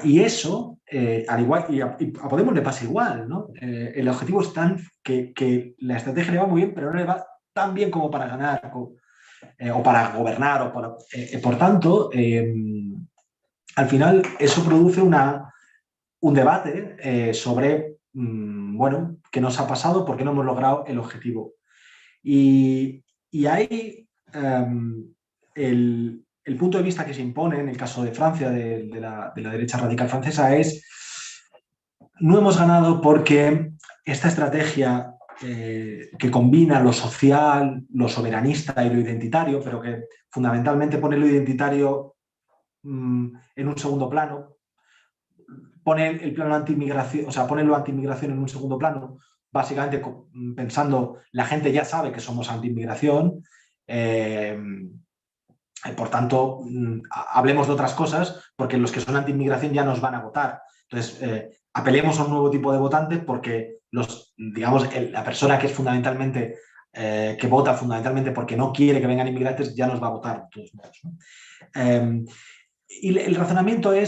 Y eso, al igual, y a Podemos le pasa igual, ¿no? El objetivo es tan que la estrategia le va muy bien, pero no le va tan bien como para ganar o para gobernar. Por tanto, al final eso produce un debate sobre, bueno, qué nos ha pasado, por qué no hemos logrado el objetivo. Y ahí el punto de vista que se impone en el caso de Francia, de la derecha radical francesa, es: no hemos ganado porque esta estrategia que combina lo social, lo soberanista y lo identitario, pero que fundamentalmente pone lo identitario en un segundo plano, pone el plano anti-inmigración, o sea, pone lo anti-inmigración en un segundo plano, básicamente pensando, la gente ya sabe que somos anti-inmigración, por tanto, hablemos de otras cosas, porque los que son anti-inmigración ya nos van a votar. Entonces, apelemos a un nuevo tipo de votante, porque la persona que es fundamentalmente, que vota fundamentalmente porque no quiere que vengan inmigrantes, ya nos va a votar de todos modos, ¿no? Y el razonamiento que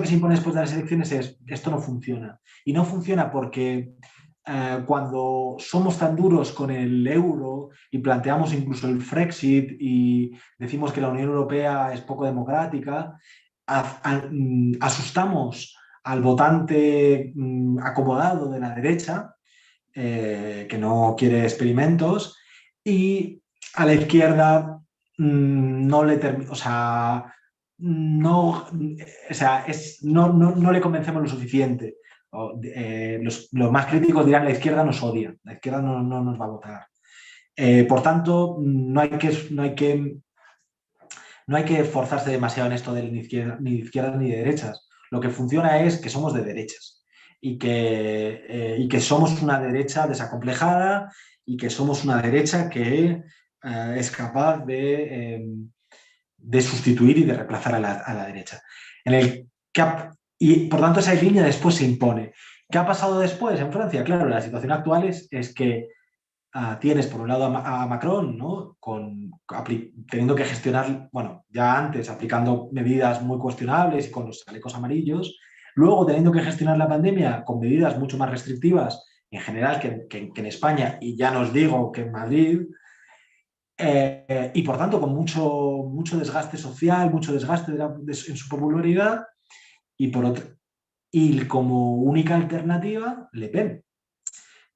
se impone después de las elecciones es: esto no funciona. Y no funciona porque cuando somos tan duros con el euro y planteamos incluso el Frexit y decimos que la Unión Europea es poco democrática, asustamos al votante acomodado de la derecha, que no quiere experimentos, y a la izquierda no le no le convencemos lo suficiente. Los más críticos dirán: la izquierda nos odia, la izquierda no nos va a votar. Por tanto, no hay que esforzarse demasiado en esto de ni izquierdas ni de derechas. Lo que funciona es que somos de derechas y que somos una derecha desacomplejada y que somos una derecha que es capaz de sustituir y de reemplazar a la derecha. Y por tanto esa línea después se impone. ¿Qué ha pasado después en Francia? Claro, la situación actual es que tienes por un lado a Macron, ¿no? Teniendo que gestionar, bueno, ya antes aplicando medidas muy cuestionables y con los chalecos amarillos, luego teniendo que gestionar la pandemia con medidas mucho más restrictivas en general que en España, y ya no os digo que en Madrid, y por tanto con mucho desgaste social, mucho desgaste en su popularidad, y como única alternativa, Le Pen.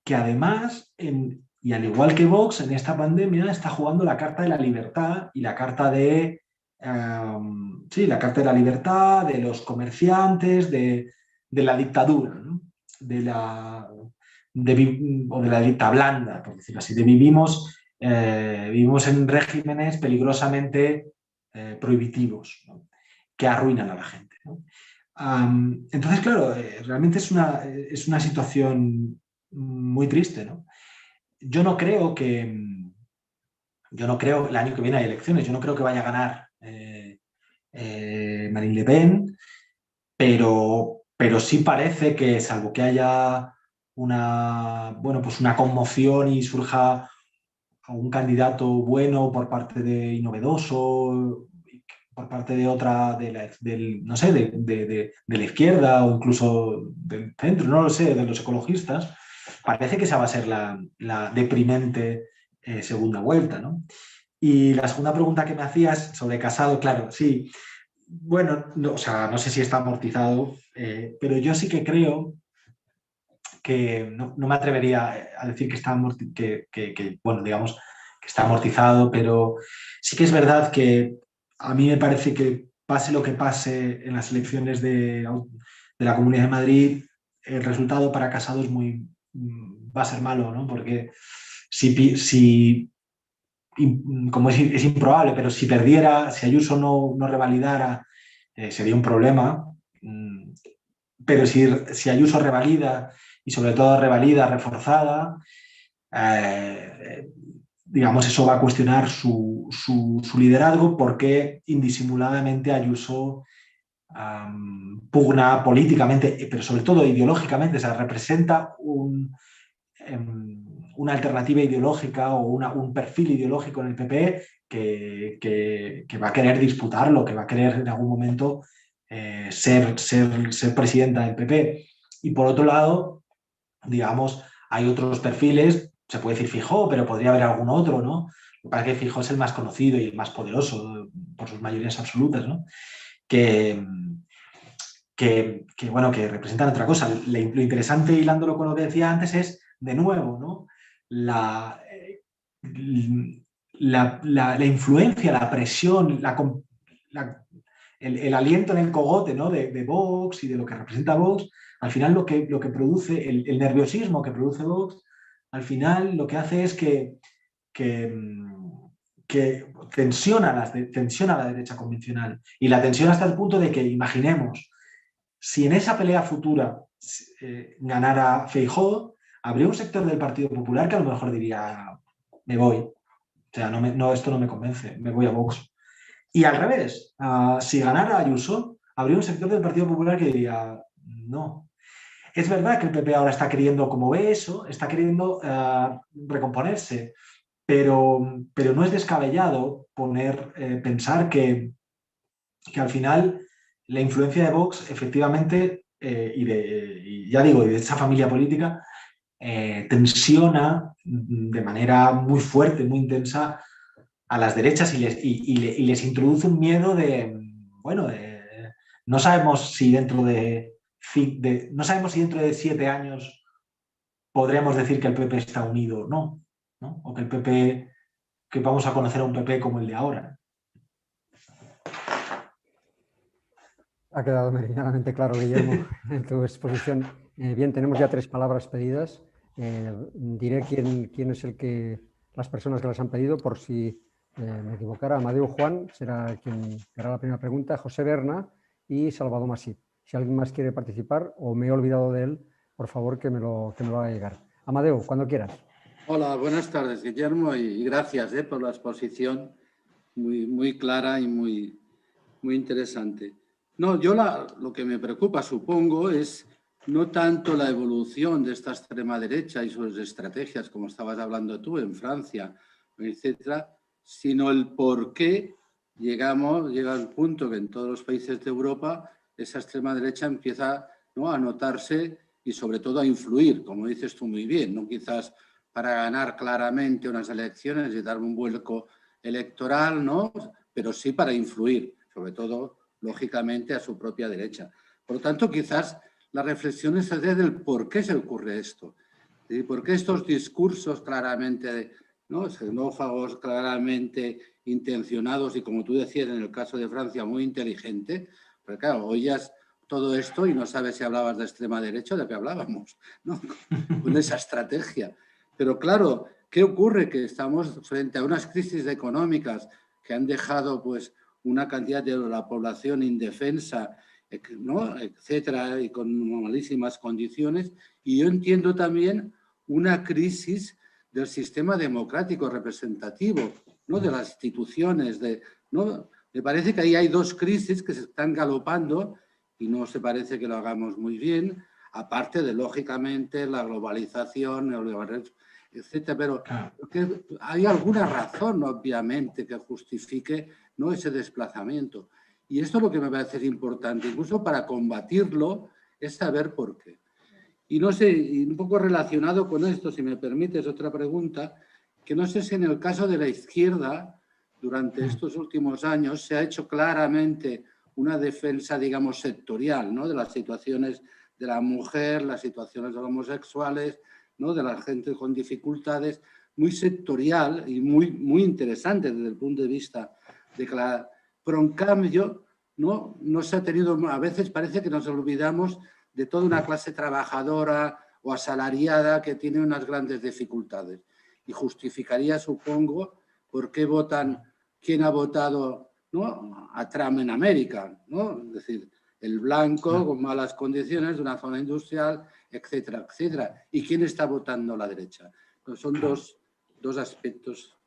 que además, y al igual que Vox, en esta pandemia está jugando la carta de la libertad y la carta de, la carta de la libertad, de los comerciantes, de la dictadura, ¿no? de la dicta blanda, por decirlo así, vivimos en regímenes peligrosamente prohibitivos, ¿no? Que arruinan a la gente, ¿no? Entonces, claro, realmente es una situación muy triste, ¿no? Yo no creo, el año que viene hay elecciones, yo no creo que vaya a ganar Marine Le Pen, pero sí parece que, salvo que haya una conmoción y surja un candidato bueno por parte de y novedoso, por parte de otra, no sé, de la izquierda o incluso del centro, no lo sé, de los ecologistas, parece que esa va a ser la deprimente segunda vuelta, ¿no? Y la segunda pregunta que me hacías sobre Casado, claro, sí, bueno, no, o sea, no sé si está amortizado, pero yo sí que creo que no me atrevería a decir que está digamos, que está amortizado, pero sí que es verdad que a mí me parece que pase lo que pase en las elecciones de la Comunidad de Madrid, el resultado para Casado va a ser malo, ¿no? Porque como es improbable, pero si perdiera, si Ayuso no revalidara, sería un problema. Pero si Ayuso revalida, y sobre todo revalida reforzada, digamos, eso va a cuestionar su liderazgo, porque indisimuladamente Ayuso pugna políticamente, pero sobre todo ideológicamente, o sea, representa una alternativa ideológica o un perfil ideológico en el PP que va a querer disputarlo, que va a querer en algún momento ser presidenta del PP. Y por otro lado, digamos, hay otros perfiles, se puede decir Feijóo, pero podría haber algún otro, ¿no? Lo que pasa es que Feijóo es el más conocido y el más poderoso por sus mayorías absolutas, ¿no? Que representan otra cosa. Lo interesante, hilándolo con lo que decía antes, es, de nuevo, ¿no? la influencia, la presión, el aliento en el cogote, ¿no? de Vox y de lo que representa Vox. Al final lo que produce, el nerviosismo que produce Vox, al final lo que hace es que tensiona la derecha convencional. Y la tensiona hasta el punto de que, imaginemos, si en esa pelea futura ganara Feijóo, habría un sector del Partido Popular que a lo mejor diría, me voy. O sea, esto no me convence, me voy a Vox. Y al revés, si ganara Ayuso, habría un sector del Partido Popular que diría, no. Es verdad que el PP ahora está queriendo, como ve eso, está queriendo recomponerse, pero no es descabellado pensar que al final la influencia de Vox, efectivamente, y ya digo, y de esa familia política, tensiona de manera muy fuerte, muy intensa a las derechas y les introduce un miedo no sabemos si dentro no sabemos si dentro de 7 años podremos decir que el PP está unido o no, ¿no? O que vamos a conocer a un PP como el de ahora. Ha quedado meridianamente claro, Guillermo, en tu exposición. Bien, tenemos ya 3 palabras pedidas. Diré quién es las personas que las han pedido, por si me equivocara. Amadeu Juan será quien hará la primera pregunta, José Berna y Salvador Masip. Si alguien más quiere participar o me he olvidado de él, por favor que me lo haga llegar. Amadeu, cuando quieras. Hola, buenas tardes, Guillermo, y gracias por la exposición muy, muy clara y muy, muy interesante. No, yo lo que me preocupa, supongo, es no tanto la evolución de esta extrema derecha y sus estrategias, como estabas hablando tú en Francia, etcétera, sino el por qué llega al punto que en todos los países de Europa esa extrema derecha empieza, ¿no?, a notarse y sobre todo a influir, como dices tú muy bien, no quizás para ganar claramente unas elecciones y dar un vuelco electoral, ¿no?, pero sí para influir, sobre todo, lógicamente, a su propia derecha. Por lo tanto, quizás la reflexión es del por qué se ocurre esto. ¿Y por qué estos discursos claramente, ¿no?, xenófagos, claramente intencionados y, como tú decías, en el caso de Francia, muy inteligente? Porque claro, oías todo esto y no sabes si hablabas de extrema derecha o de qué hablábamos, ¿no?, con esa estrategia. Pero claro, ¿qué ocurre? Que estamos frente a unas crisis económicas que han dejado pues una cantidad de la población indefensa, ¿no?, etcétera, y con malísimas condiciones. Y yo entiendo también una crisis del sistema democrático representativo, ¿no?, de las instituciones, ¿no? Me parece que ahí hay dos crisis que se están galopando y no se parece que lo hagamos muy bien, aparte de, lógicamente, la globalización, etcétera, pero que hay alguna razón, obviamente, que justifique, ¿no?, ese desplazamiento. Y esto es lo que me parece importante, incluso para combatirlo, es saber por qué. Y no sé, y un poco relacionado con esto, si me permites otra pregunta, que no sé si en el caso de la izquierda, durante estos últimos años, se ha hecho claramente una defensa, digamos, sectorial, ¿no?, de las situaciones de la mujer, las situaciones de los homosexuales, ¿no?, de la gente con dificultades, muy sectorial y muy interesante desde el punto de vista de que pero en cambio, no se ha tenido, a veces parece que nos olvidamos de toda una clase trabajadora o asalariada que tiene unas grandes dificultades. Y justificaría, supongo, por qué votan, quién ha votado, ¿no?, a Trump en América, ¿no? Es decir, el blanco con malas condiciones de una zona industrial, etcétera, etcétera. ¿Y quién está votando a la derecha? Pues son dos aspectos.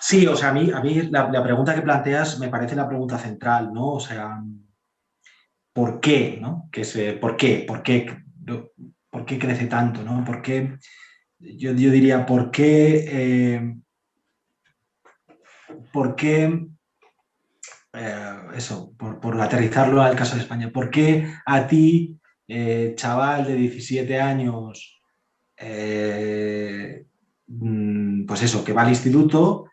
Sí, o sea, a mí la pregunta que planteas me parece la pregunta central, ¿no? O sea, ¿por qué, no? ¿Por qué? ¿Por qué crece tanto, no? ¿Por qué? Yo diría, ¿por qué? ¿Por qué? Eso, por aterrizarlo al caso de España. ¿Por qué a ti, chaval de 17 años, pues eso, que va al instituto,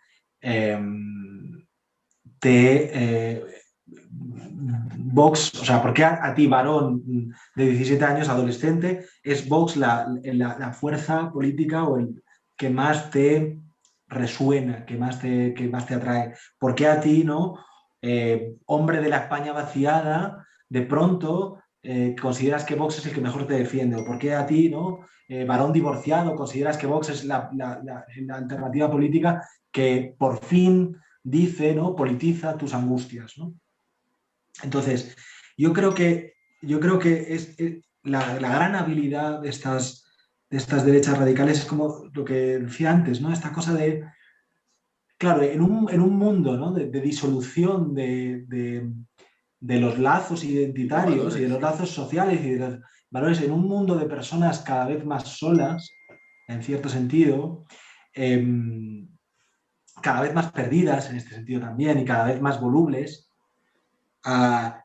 Vox, o sea, ¿por qué a ti, varón de 17 años, adolescente, es Vox la fuerza política o el que más te resuena, que más te atrae? ¿Por qué a ti, no, hombre de la España vaciada, de pronto consideras que Vox es el que mejor te defiende? ¿O por qué a ti, no, varón divorciado, consideras que Vox es la alternativa política que por fin dice, ¿no?, politiza tus angustias, ¿no? Entonces, yo creo que es la gran habilidad de estas derechas radicales es como lo que decía antes, ¿no? Esta cosa de, claro, en un mundo, ¿no?, de disolución de los lazos identitarios y de los lazos sociales y de los valores, en un mundo de personas cada vez más solas, en cierto sentido, cada vez más perdidas en este sentido también y cada vez más volubles, a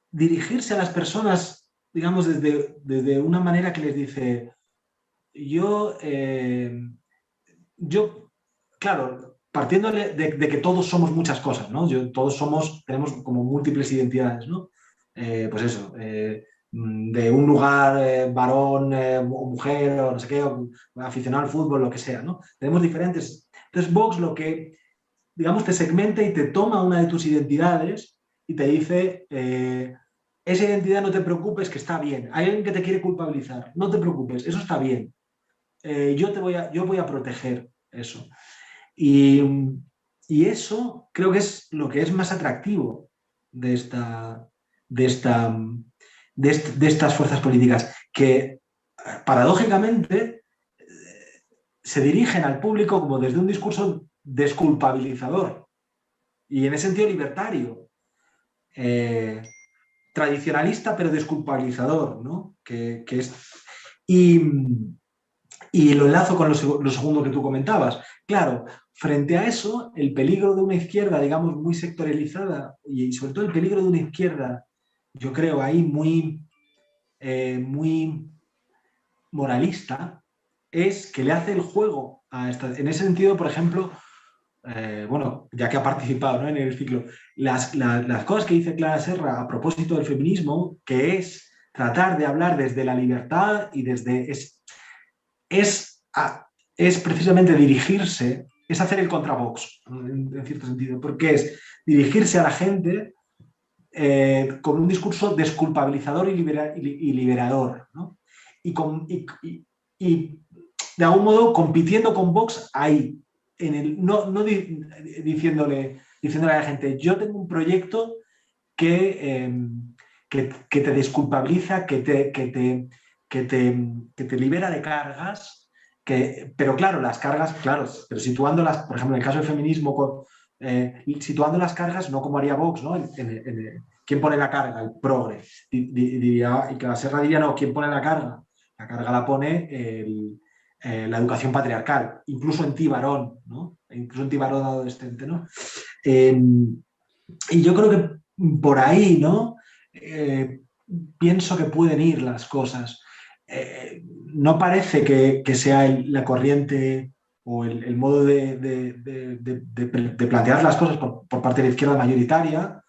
dirigirse a las personas, digamos, desde una manera que les dice, yo, claro, partiendo de que todos somos muchas cosas, ¿no? Tenemos como múltiples identidades, ¿no? Pues eso, de un lugar, varón o mujer o no sé qué, o aficionado al fútbol, lo que sea, ¿no? Tenemos diferentes. Entonces Vox lo que, digamos, te segmenta y te toma una de tus identidades y te dice, esa identidad no te preocupes, que está bien. Hay alguien que te quiere culpabilizar, no te preocupes, eso está bien. Yo voy a proteger eso. Y eso creo que es lo que es más atractivo de estas fuerzas políticas, que paradójicamente se dirigen al público como desde un discurso desculpabilizador y en ese sentido libertario, tradicionalista pero desculpabilizador, ¿no? Y lo enlazo con lo segundo que tú comentabas. Claro, frente a eso, el peligro de una izquierda, digamos, muy sectorializada y sobre todo el peligro de una izquierda, yo creo, ahí muy moralista, es que le hace el juego a en ese sentido, por ejemplo, bueno, ya que ha participado, ¿no?, en el ciclo, las cosas que dice Clara Serra a propósito del feminismo, que es tratar de hablar desde la libertad y desde... Es precisamente dirigirse, es hacer el contravox, en cierto sentido, porque es dirigirse a la gente con un discurso desculpabilizador y liberador, ¿no? Y de algún modo compitiendo con Vox ahí, no diciéndole a la gente, yo tengo un proyecto que te desculpabiliza, que te libera de cargas, pero claro, las cargas, claro, pero situándolas, por ejemplo, en el caso del feminismo, situando las cargas no como haría Vox, ¿no? ¿Quién pone la carga? El progre. Diría, y que la Serra diría, no, ¿quién pone la carga? La carga la pone la educación patriarcal, incluso en ti varón, ¿no? Incluso en ti varón adolescente, ¿no? Y yo creo que por ahí, ¿no? Pienso que pueden ir las cosas. No parece que sea la corriente o el modo de plantear las cosas por parte de la izquierda mayoritaria,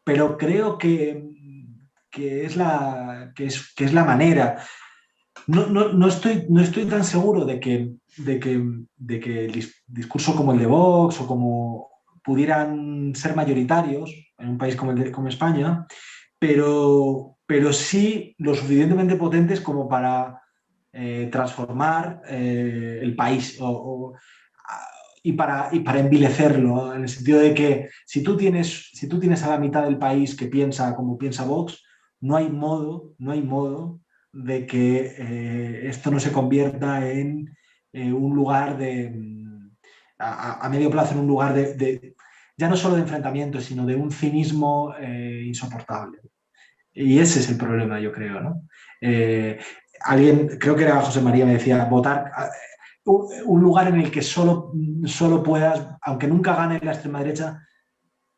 pero creo que es la manera. No estoy tan seguro de que el discurso como el de Vox o como pudieran ser mayoritarios en un país como España, pero sí lo suficientemente potentes como para transformar el país y para envilecerlo, en el sentido de que si tú tienes a la mitad del país que piensa como piensa Vox, no hay modo de que esto no se convierta en un lugar a medio plazo, en un lugar ya no solo de enfrentamiento, sino de un cinismo insoportable. Y ese es el problema, yo creo, ¿no? Alguien, creo que era José María, me decía, votar un lugar en el que solo puedas, aunque nunca gane la extrema derecha,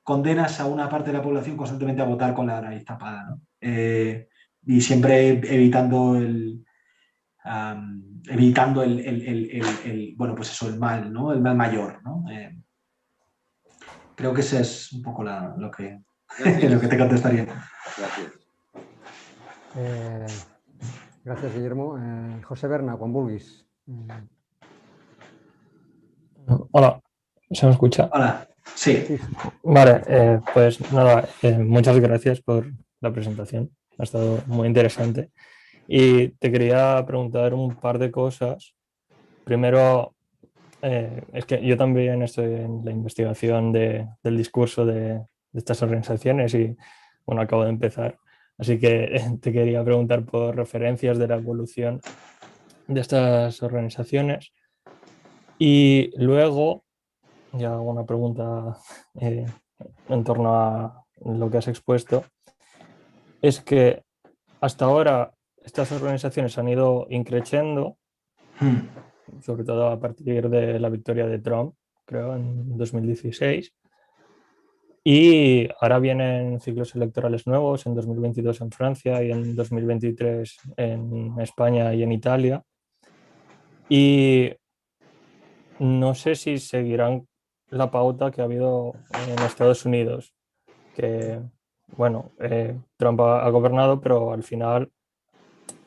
condenas a una parte de la población constantemente a votar con la nariz tapada, ¿no? Y siempre evitando bueno, pues eso, el mal, ¿no? El mal mayor, ¿no? Creo que ese es un poco lo que te contestaría. Gracias. Gràcies, Guillermo. José Berna, quan vulguis. Hola, ¿se me escucha? Hola, sí. Vale, pues nada, muchas gracias por la presentación, ha estado muy interesante. Y te quería preguntar un par de cosas. Primero, es que yo también estoy en la investigación del discurso de estas organizaciones y, bueno, acabo de empezar. Así que te quería preguntar por referencias de la evolución de estas organizaciones. Y luego, ya hago una pregunta en torno a lo que has expuesto, es que hasta ahora estas organizaciones han ido increciendo, sobre todo a partir de la victoria de Trump, creo, en 2016. Y ahora vienen ciclos electorales nuevos, en 2022 en Francia y en 2023 en España y en Italia. Y no sé si seguirán la pauta que ha habido en Estados Unidos, que, bueno, Trump ha gobernado, pero al final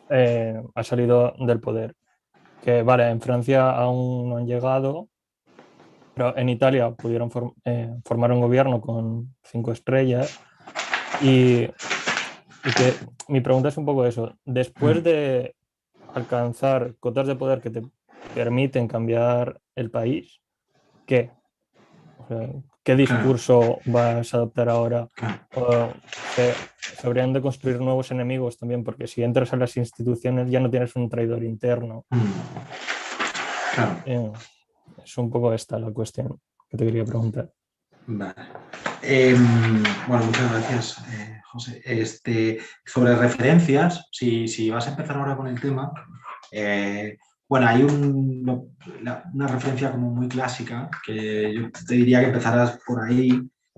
ha salido del poder. Que vale, en Francia aún no han llegado, pero en Italia pudieron formar un gobierno con 5 estrellas. Y que mi pregunta es un poco eso. Después de alcanzar cotas de poder que te permiten cambiar el país, ¿qué? O sea, ¿qué discurso vas a adoptar ahora? Se habrían de construir nuevos enemigos también, porque si entras a las instituciones ya no tienes un traidor interno. Claro. Es un poco esta la cuestión que te quería preguntar. Vale. Bueno, muchas gracias, José. Sobre referencias, si vas a empezar ahora con el tema, bueno, hay una referencia como muy clásica que yo te diría que empezaras por ahí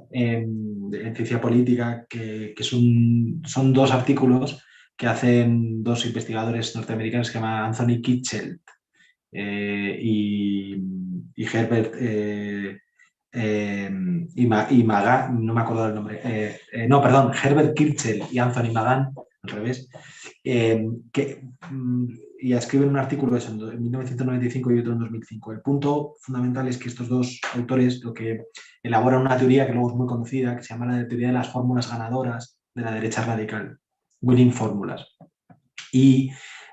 en ciencia política, que son 2 artículos que hacen 2 investigadores norteamericanos que se llaman Anthony Kitchell y Herbert y Magan, no me acuerdo del nombre, no, perdón, Herbert Kirchel y Anthony Magan, al revés, y escriben un artículo eso, en 1995 y otro en 2005. El punto fundamental es que estos dos autores lo que elaboran una teoría que luego es muy conocida, que se llama la teoría de las fórmulas ganadoras de la derecha radical, winning formulas. Y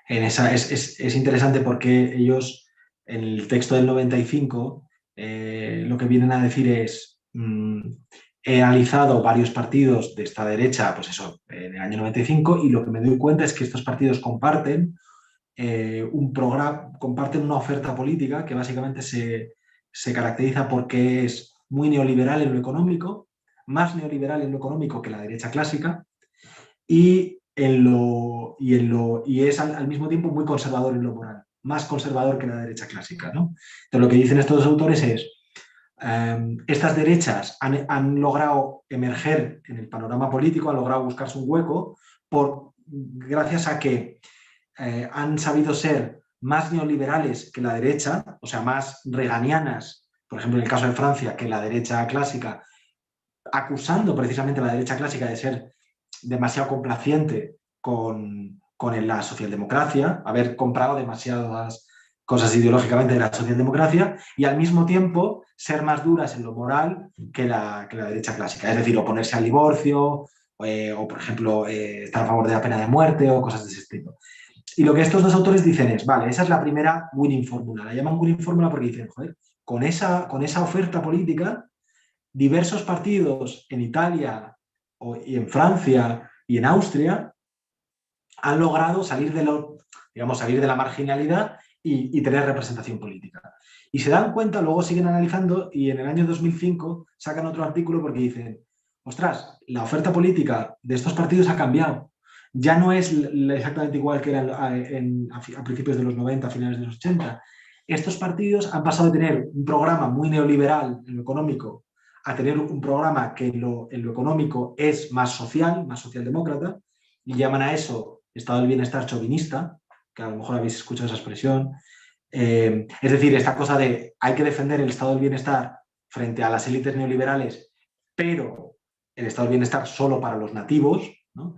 en esa es interesante porque ellos, en el texto del 95, lo que vienen a decir es, he analizado varios partidos de esta derecha, pues eso, en el año 95, y lo que me doy cuenta es que estos partidos comparten un programa, comparten una oferta política que básicamente se caracteriza porque es muy neoliberal en lo económico, más neoliberal en lo económico que la derecha clásica, y es al mismo tiempo muy conservador en lo moral, más conservador que la derecha clásica, ¿no? Entonces, lo que dicen estos autores es, estas derechas han logrado emerger en el panorama político, han logrado buscarse un hueco gracias a que han sabido ser más neoliberales que la derecha, o sea, más reganianas, por ejemplo, en el caso de Francia, que la derecha clásica, acusando precisamente a la derecha clásica de ser demasiado complaciente con la socialdemocracia, haber comprado demasiadas cosas ideológicamente de la socialdemocracia, y al mismo tiempo ser más duras en lo moral que la derecha clásica, es decir, oponerse al divorcio, o por ejemplo, estar a favor de la pena de muerte o cosas de ese estilo. Y lo que estos dos autores dicen es, vale, esa es la primera winning fórmula, la llaman winning fórmula porque dicen, joder, con esa oferta política, diversos partidos en Italia y en Francia y en Austria han logrado salir de la marginalidad y tener representación política. Y se dan cuenta, luego siguen analizando y en el año 2005 sacan otro artículo porque dicen, ostras, la oferta política de estos partidos ha cambiado. Ya no es exactamente igual que era a principios de los 90, a finales de los 80. Estos partidos han pasado de tener un programa muy neoliberal en lo económico a tener un programa que en lo económico es más socialdemócrata, y llaman a eso estado del bienestar chauvinista, que a lo mejor habéis escuchado esa expresión. Es decir, esta cosa de hay que defender el estado del bienestar frente a las élites neoliberales, pero el estado del bienestar solo para los nativos, ¿no?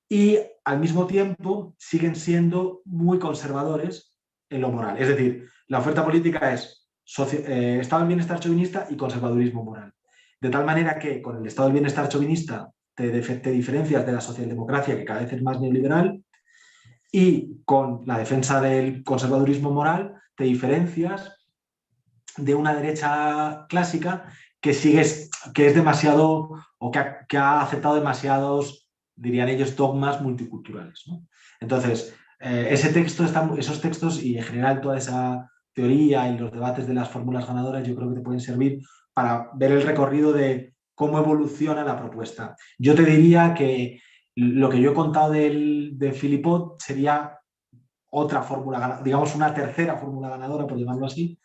Y al mismo tiempo siguen siendo muy conservadores en lo moral. Es decir, la oferta política es estado del bienestar chauvinista y conservadurismo moral. De tal manera que con el estado del bienestar chauvinista te diferencias de la socialdemocracia, que cada vez es más neoliberal, y con la defensa del conservadurismo moral te diferencias de una derecha clásica que es demasiado, o que ha aceptado demasiados, dirían ellos, dogmas multiculturales, ¿no? Entonces, esos textos y en general toda esa teoría y los debates de las fórmulas ganadoras yo creo que te pueden servir para ver el recorrido de cómo evoluciona la propuesta. Yo te diría que lo que yo he contado de Philippot sería otra fórmula, digamos una tercera fórmula ganadora, por llamarlo así,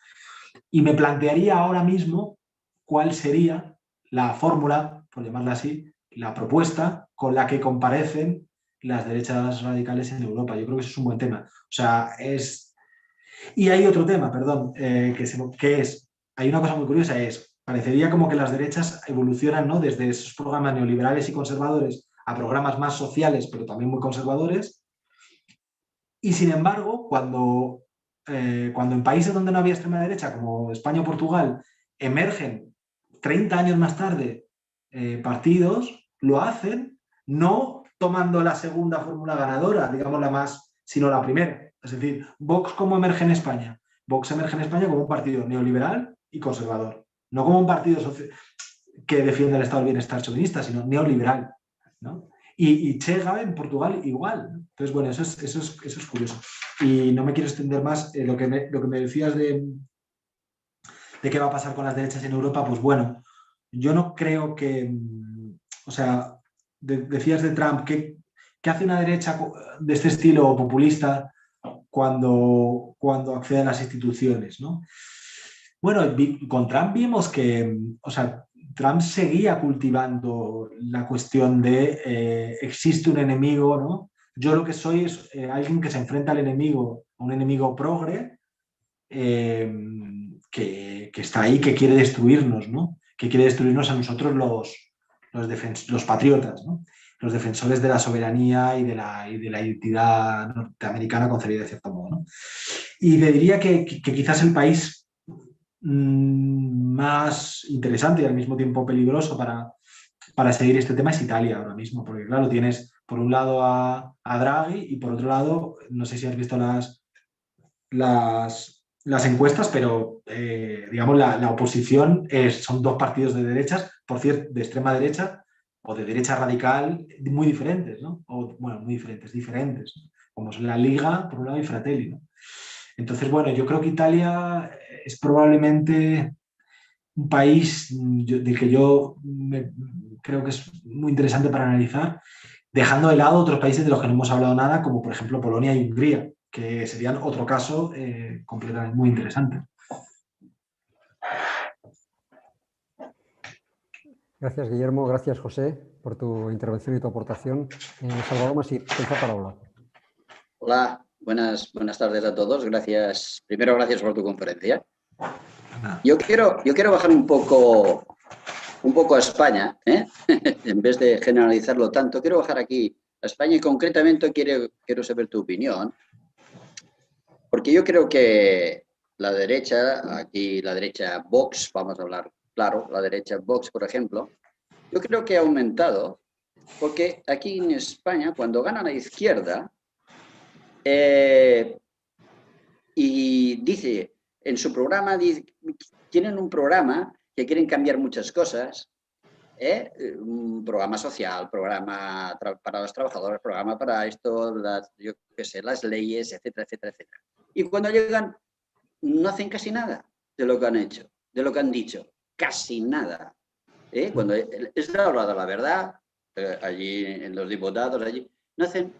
y me plantearía ahora mismo cuál sería la fórmula, por llamarla así, la propuesta con la que comparecen las derechas radicales en Europa. Yo creo que eso es un buen tema. O sea, Y hay otro tema, perdón, hay una cosa muy curiosa, parecería como que las derechas evolucionan, ¿no?, desde esos programas neoliberales y conservadores a programas más sociales, pero también muy conservadores. Y sin embargo, cuando en países donde no había extrema derecha, como España o Portugal, emergen 30 años más tarde partidos, lo hacen no tomando la segunda fórmula ganadora, digamos la más, sino la primera. Es decir, Vox, ¿cómo emerge en España? Vox emerge en España como un partido neoliberal y conservador, no como un partido que defiende el estado del bienestar chauvinista, sino neoliberal, ¿no? Y Chega en Portugal igual. Entonces, bueno, eso es curioso. Y no me quiero extender más. Lo que me decías de qué va a pasar con las derechas en Europa, pues bueno, yo no creo que... O sea, decías de Trump, ¿qué hace una derecha de este estilo populista cuando accede a las instituciones, ¿no? Bueno, con Trump vimos que, o sea, Trump seguía cultivando la cuestión de existe un enemigo, ¿no? Yo lo que soy es alguien que se enfrenta al enemigo, a un enemigo progre, que está ahí, que quiere destruirnos, ¿no? Que quiere destruirnos a nosotros los patriotas, ¿no? los defensores de la soberanía y de la identidad norteamericana concebida de cierto modo, ¿no? Y te diría que quizás el país más interesante y al mismo tiempo peligroso para seguir este tema es Italia ahora mismo, porque claro, tienes por un lado a Draghi y por otro lado, no sé si has visto las encuestas, pero digamos la oposición son dos partidos de derechas, por cierto, de extrema derecha o de derecha radical, muy diferentes, ¿no? O, bueno, muy diferentes, ¿no? Como es la Liga, por un lado, y Fratelli, ¿no? Entonces, bueno, yo creo que Italia es probablemente un país del que creo que es muy interesante para analizar, dejando de lado otros países de los que no hemos hablado nada, como por ejemplo Polonia y Hungría, que serían otro caso completamente muy interesante. Gracias, Guillermo. Gracias, José, por tu intervención y tu aportación. Salvador Masip, senza parola. Hola, buenas tardes a todos. Gracias. Primero, gracias por tu conferencia. Yo quiero bajar un poco a España, ¿eh? En vez de generalizarlo tanto, quiero bajar aquí a España y concretamente quiero saber tu opinión, porque yo creo que la derecha, aquí la derecha Vox, vamos a hablar claro, la derecha Vox, por ejemplo, yo creo que ha aumentado, porque aquí en España, cuando gana la izquierda, y dice, en su programa, tienen un programa que quieren cambiar muchas cosas, un programa social, programa para los trabajadores, programa para esto, yo qué sé, las leyes, etcétera, etcétera, etcétera. Y cuando llegan, no hacen casi nada de lo que han hecho, de lo que han dicho, casi nada. Cuando es la hora de la verdad, allí en los diputados, allí, no hacen.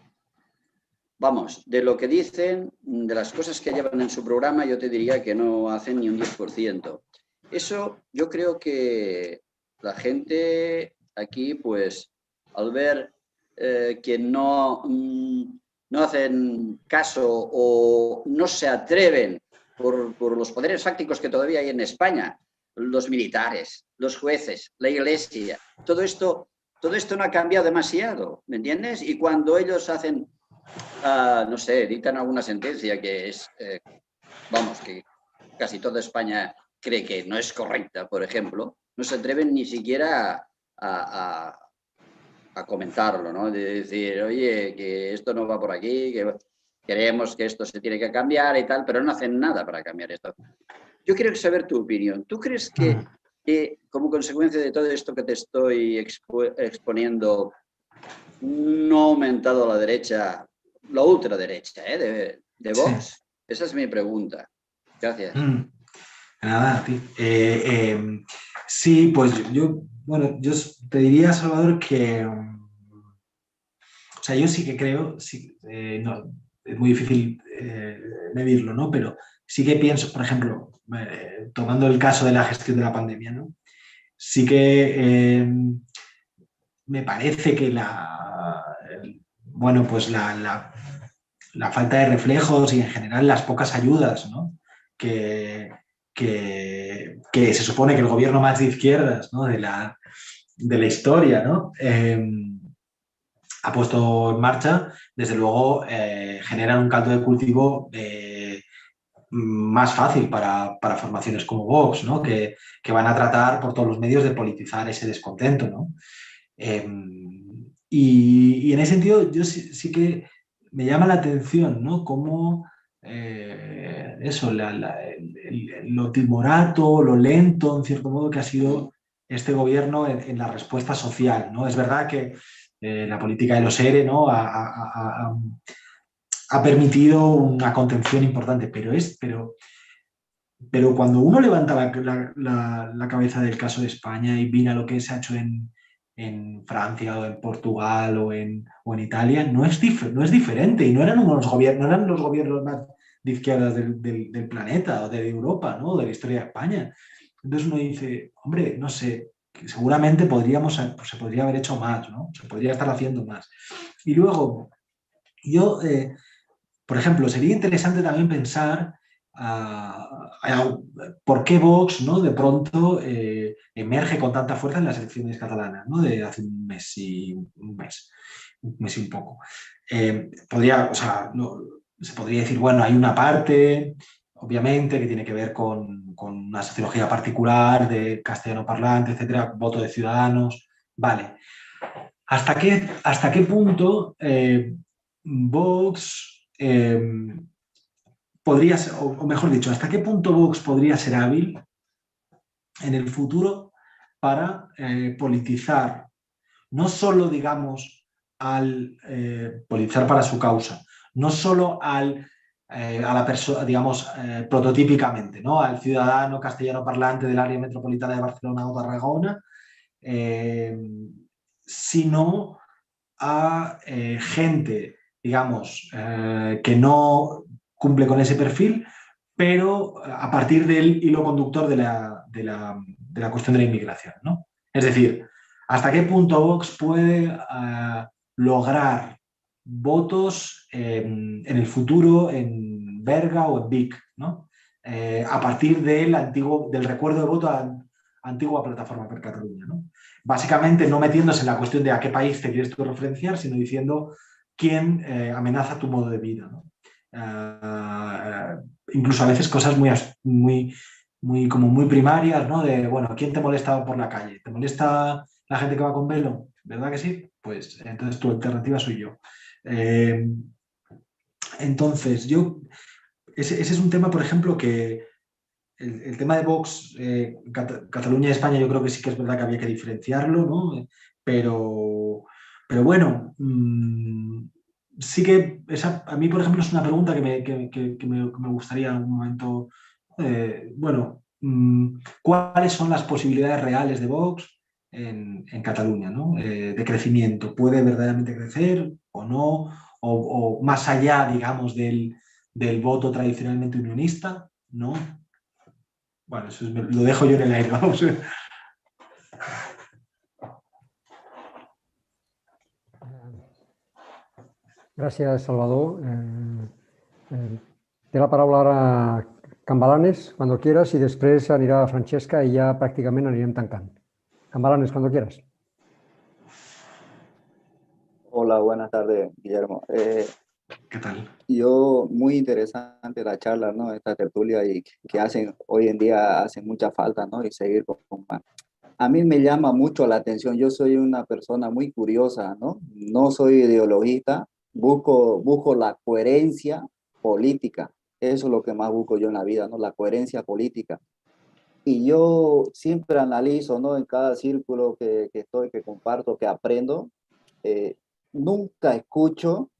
Vamos, de lo que dicen, de las cosas que llevan en su programa, yo te diría que no hacen ni un 10%. Eso yo creo que la gente aquí, pues, al ver que no hacen caso o no se atreven por los poderes fácticos que todavía hay en España, los militares, los jueces, la iglesia, todo esto no ha cambiado demasiado, ¿me entiendes? Y cuando ellos hacen... no sé, dictan alguna sentencia que es, vamos, que casi toda España cree que no es correcta, por ejemplo, no se atreven ni siquiera a comentarlo, ¿no? De decir, oye, que esto no va por aquí, que creemos que esto se tiene que cambiar y tal, pero no hacen nada para cambiar esto. Yo quiero saber tu opinión. ¿Tú crees que como consecuencia de todo esto que te estoy exponiendo, no ha aumentado la derecha, la ultraderecha, de Vox? Sí. Esa es mi pregunta. Gracias. Nada, a ti. Sí, pues yo te diría, Salvador, que o sea, yo sí que creo, no, es muy difícil medirlo, ¿no? Pero sí que pienso, por ejemplo, tomando el caso de la gestión de la pandemia, ¿no? Sí que me parece que la falta de reflejos y en general las pocas ayudas, ¿no? que se supone que el gobierno más de izquierdas, ¿no? de la historia, ¿no? Ha puesto en marcha, desde luego generan un caldo de cultivo más fácil para formaciones como Vox, ¿no? que van a tratar por todos los medios de politizar ese descontento, ¿no? Y en ese sentido yo sí que me llama la atención, ¿no? Cómo lo timorato, lo lento, en cierto modo, que ha sido este gobierno en la respuesta social, ¿no? Es verdad que la política de los ERE, ¿no? ha permitido una contención importante, pero cuando uno levanta la cabeza del caso de España y mira lo que se ha hecho en Francia o en Portugal o en Italia, no es diferente, y no eran los gobiernos más de izquierdas del planeta o de Europa, ¿no? De la historia de España. Entonces uno dice, hombre, no sé, que seguramente se podría haber hecho más, ¿no? Se podría estar haciendo más. Y luego, yo, por ejemplo, sería interesante también pensar por qué Vox, ¿no? De pronto emerge con tanta fuerza en las elecciones catalanas, ¿no? De hace un mes y un mes y un poco. Se podría decir, bueno, hay una parte, obviamente, que tiene que ver con una sociología particular de castellano parlante, etcétera, voto de ciudadanos, vale. ¿Hasta qué punto Vox podría ser, o mejor dicho, hasta qué punto Vox podría ser hábil en el futuro para politizar, no solo, digamos, al politizar para su causa, no solo a la persona, digamos, prototípicamente, ¿no? Al ciudadano castellano parlante del área metropolitana de Barcelona o Tarragona, sino a gente, digamos, que no cumple con ese perfil, pero a partir del hilo conductor de la cuestión de la inmigración, ¿no? Es decir, ¿hasta qué punto Vox puede lograr votos en el futuro en Berga o en Vic, ¿no? A partir del recuerdo de voto a antigua plataforma per Catalunya, ¿no? Básicamente no metiéndose en la cuestión de a qué país te quieres tú referenciar, sino diciendo quién amenaza tu modo de vida, ¿no? Incluso a veces cosas como muy primarias, ¿no? De, bueno, ¿quién te molesta por la calle? ¿Te molesta la gente que va con velo? ¿Verdad que sí? Pues entonces tu alternativa soy yo. Entonces, ese es un tema, por ejemplo, que el tema de Vox, Cataluña y España, yo creo que sí que es verdad que había que diferenciarlo, ¿no? Pero bueno, sí que a mí, por ejemplo, es una pregunta que me gustaría en algún momento, bueno, ¿cuáles son las posibilidades reales de Vox en Cataluña, ¿no? De crecimiento? ¿Puede verdaderamente crecer o no? O más allá, digamos, del voto tradicionalmente unionista, ¿no? Bueno, eso lo dejo yo en el aire, vamos. Gràcies, Salvador. Té la paraula ara Cambalanes, cuando quieras, y després anirà Francesca i ja pràcticament anirem tancant. Cambalanes, cuando quieras. Hola, buenas tardes, Guillermo. ¿Qué tal? Muy interesante la charla, ¿no? Esta tertulia y que hacen hoy en día hacen mucha falta, ¿no? Y seguir con más. A mí me llama mucho la atención. Yo soy una persona muy curiosa, ¿no? No soy ideologista. Busco la coherencia política. Eso es lo que más busco yo en la vida, ¿no? La coherencia política. Y yo siempre analizo, ¿no? En cada círculo que estoy, que comparto, que aprendo, nunca escucho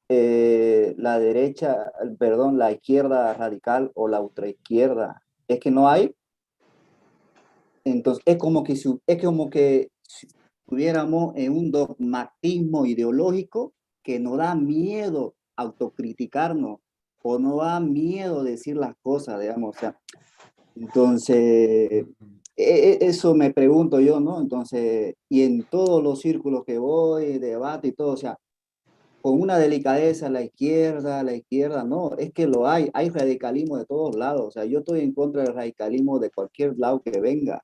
la derecha, perdón, la izquierda radical o la ultraizquierda. Es que no hay. Entonces, es como que si estuviéramos en un dogmatismo ideológico que nos da miedo autocriticarnos o nos da miedo decir las cosas, digamos. O sea, entonces, eso me pregunto yo, ¿no? Entonces, y en todos los círculos que voy, debate y todo, o sea, con una delicadeza, la izquierda, no, es que hay radicalismo de todos lados, o sea, yo estoy en contra del radicalismo de cualquier lado que venga,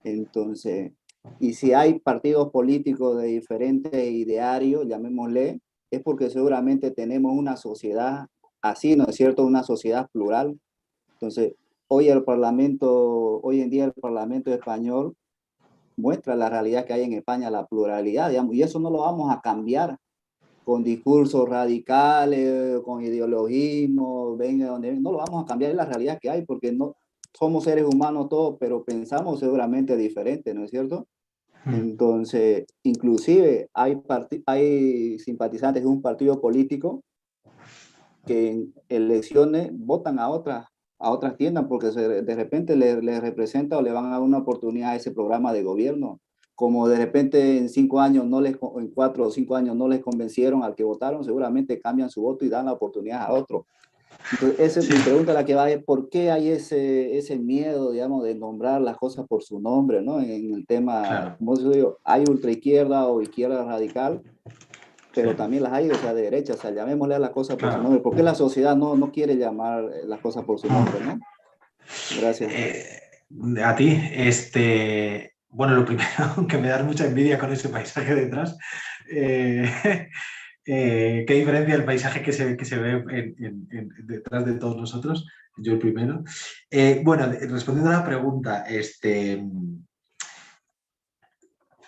entonces, y si hay partidos políticos de diferentes idearios, llamémosle, es porque seguramente tenemos una sociedad así, ¿no es cierto? Una sociedad plural, entonces, hoy en día el Parlamento español muestra la realidad que hay en España, la pluralidad, digamos, y eso no lo vamos a cambiar con discursos radicales, con ideologismo, venga donde venga, no lo vamos a cambiar, es la realidad que hay, porque no somos seres humanos todos, pero pensamos seguramente diferente, ¿no es cierto? Entonces, inclusive hay simpatizantes de un partido político que en elecciones votan a otras tiendas porque de repente le representa o le van a dar una oportunidad a ese programa de gobierno. Como de repente en 5 años en 4 o 5 años no les convencieron al que votaron, seguramente cambian su voto y dan la oportunidad a otro. Entonces, esa es mi pregunta, la que va es ¿por qué hay ese miedo, digamos, de nombrar las cosas por su nombre, ¿no? En el tema, Claro. como digo, hay ultraizquierda o izquierda radical, pero Sí. también las hay, o sea, de derecha, o sea, llamémosle a las cosas por su Claro. nombre. ¿Por qué la sociedad no quiere llamar las cosas por su nombre, no? Gracias. A ti, bueno, lo primero, que me das mucha envidia con ese paisaje detrás. Qué diferencia el paisaje que se ve detrás de todos nosotros, yo el primero. Bueno, respondiendo a la pregunta,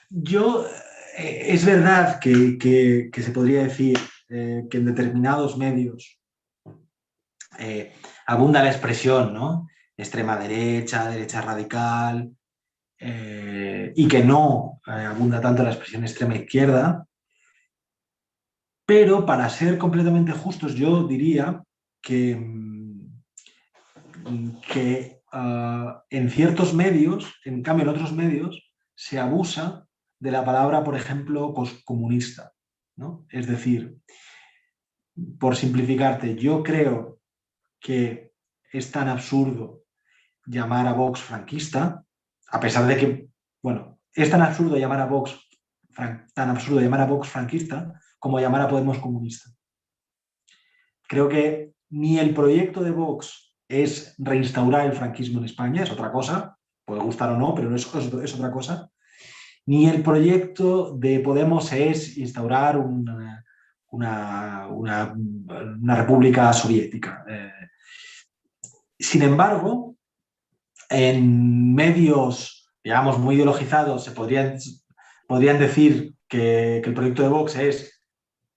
yo, es verdad que se podría decir que en determinados medios abunda la expresión, ¿no? Extrema derecha, derecha radical, y que no abunda tanto la expresión extrema izquierda, pero para ser completamente justos yo diría que, en ciertos medios, en cambio en otros medios, se abusa de la palabra, por ejemplo, comunista, ¿no? Es decir, por simplificarte, yo creo que es tan absurdo llamar a Vox franquista, a pesar de que, bueno, es tan absurdo llamar a Vox, franquista como llamar a Podemos comunista. Creo que ni el proyecto de Vox es reinstaurar el franquismo en España, es otra cosa, puede gustar o no, pero no es otra cosa, ni el proyecto de Podemos es instaurar una república soviética. Sin embargo, en medios, digamos, muy ideologizados, se podrían decir que el proyecto de Vox es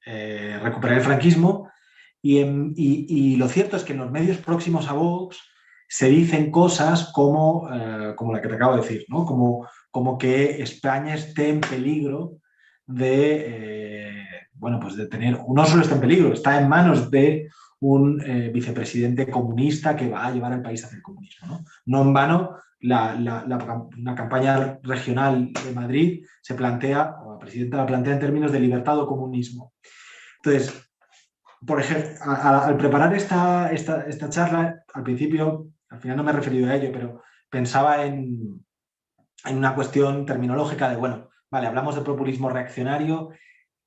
recuperar el franquismo, y lo cierto es que en los medios próximos a Vox se dicen cosas como la que te acabo de decir, ¿no? Como que España esté en peligro pues de tener, no solo está en peligro, está en manos de un vicepresidente comunista que va a llevar al país hacia el comunismo, ¿no? No en vano, la campaña regional de Madrid se plantea, o la presidenta la plantea en términos de libertad o comunismo. Entonces, por ejemplo, al preparar esta charla, al principio, al final no me he referido a ello, pero pensaba en una cuestión terminológica de, bueno, vale, hablamos de populismo reaccionario,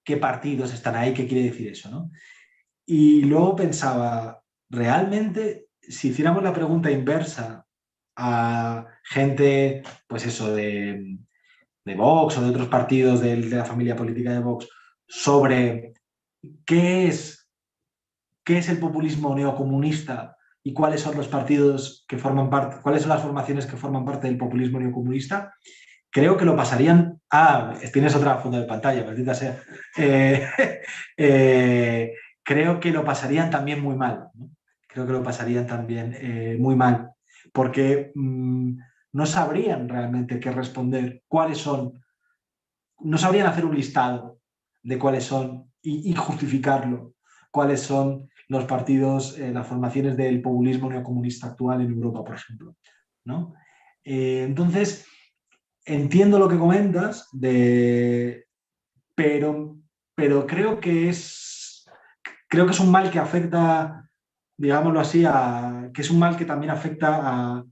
¿qué partidos están ahí? ¿Qué quiere decir eso, no? Y luego pensaba, realmente, si hiciéramos la pregunta inversa a gente, pues eso, de Vox o de otros partidos de la familia política de Vox, sobre qué es el populismo neocomunista y cuáles son los partidos que forman parte, cuáles son las formaciones que forman parte del populismo neocomunista, creo que lo pasarían. Tienes otra fondo de pantalla, maldita sea. Creo que lo pasarían también muy mal, ¿no? Creo que lo pasarían también muy mal, porque no sabrían realmente qué responder, no sabrían hacer un listado de cuáles son y justificarlo, cuáles son los partidos, las formaciones del populismo neocomunista actual en Europa, por ejemplo, ¿no? Entonces, entiendo lo que comentas, pero creo que es un mal que afecta, digámoslo así, que es un mal que también afecta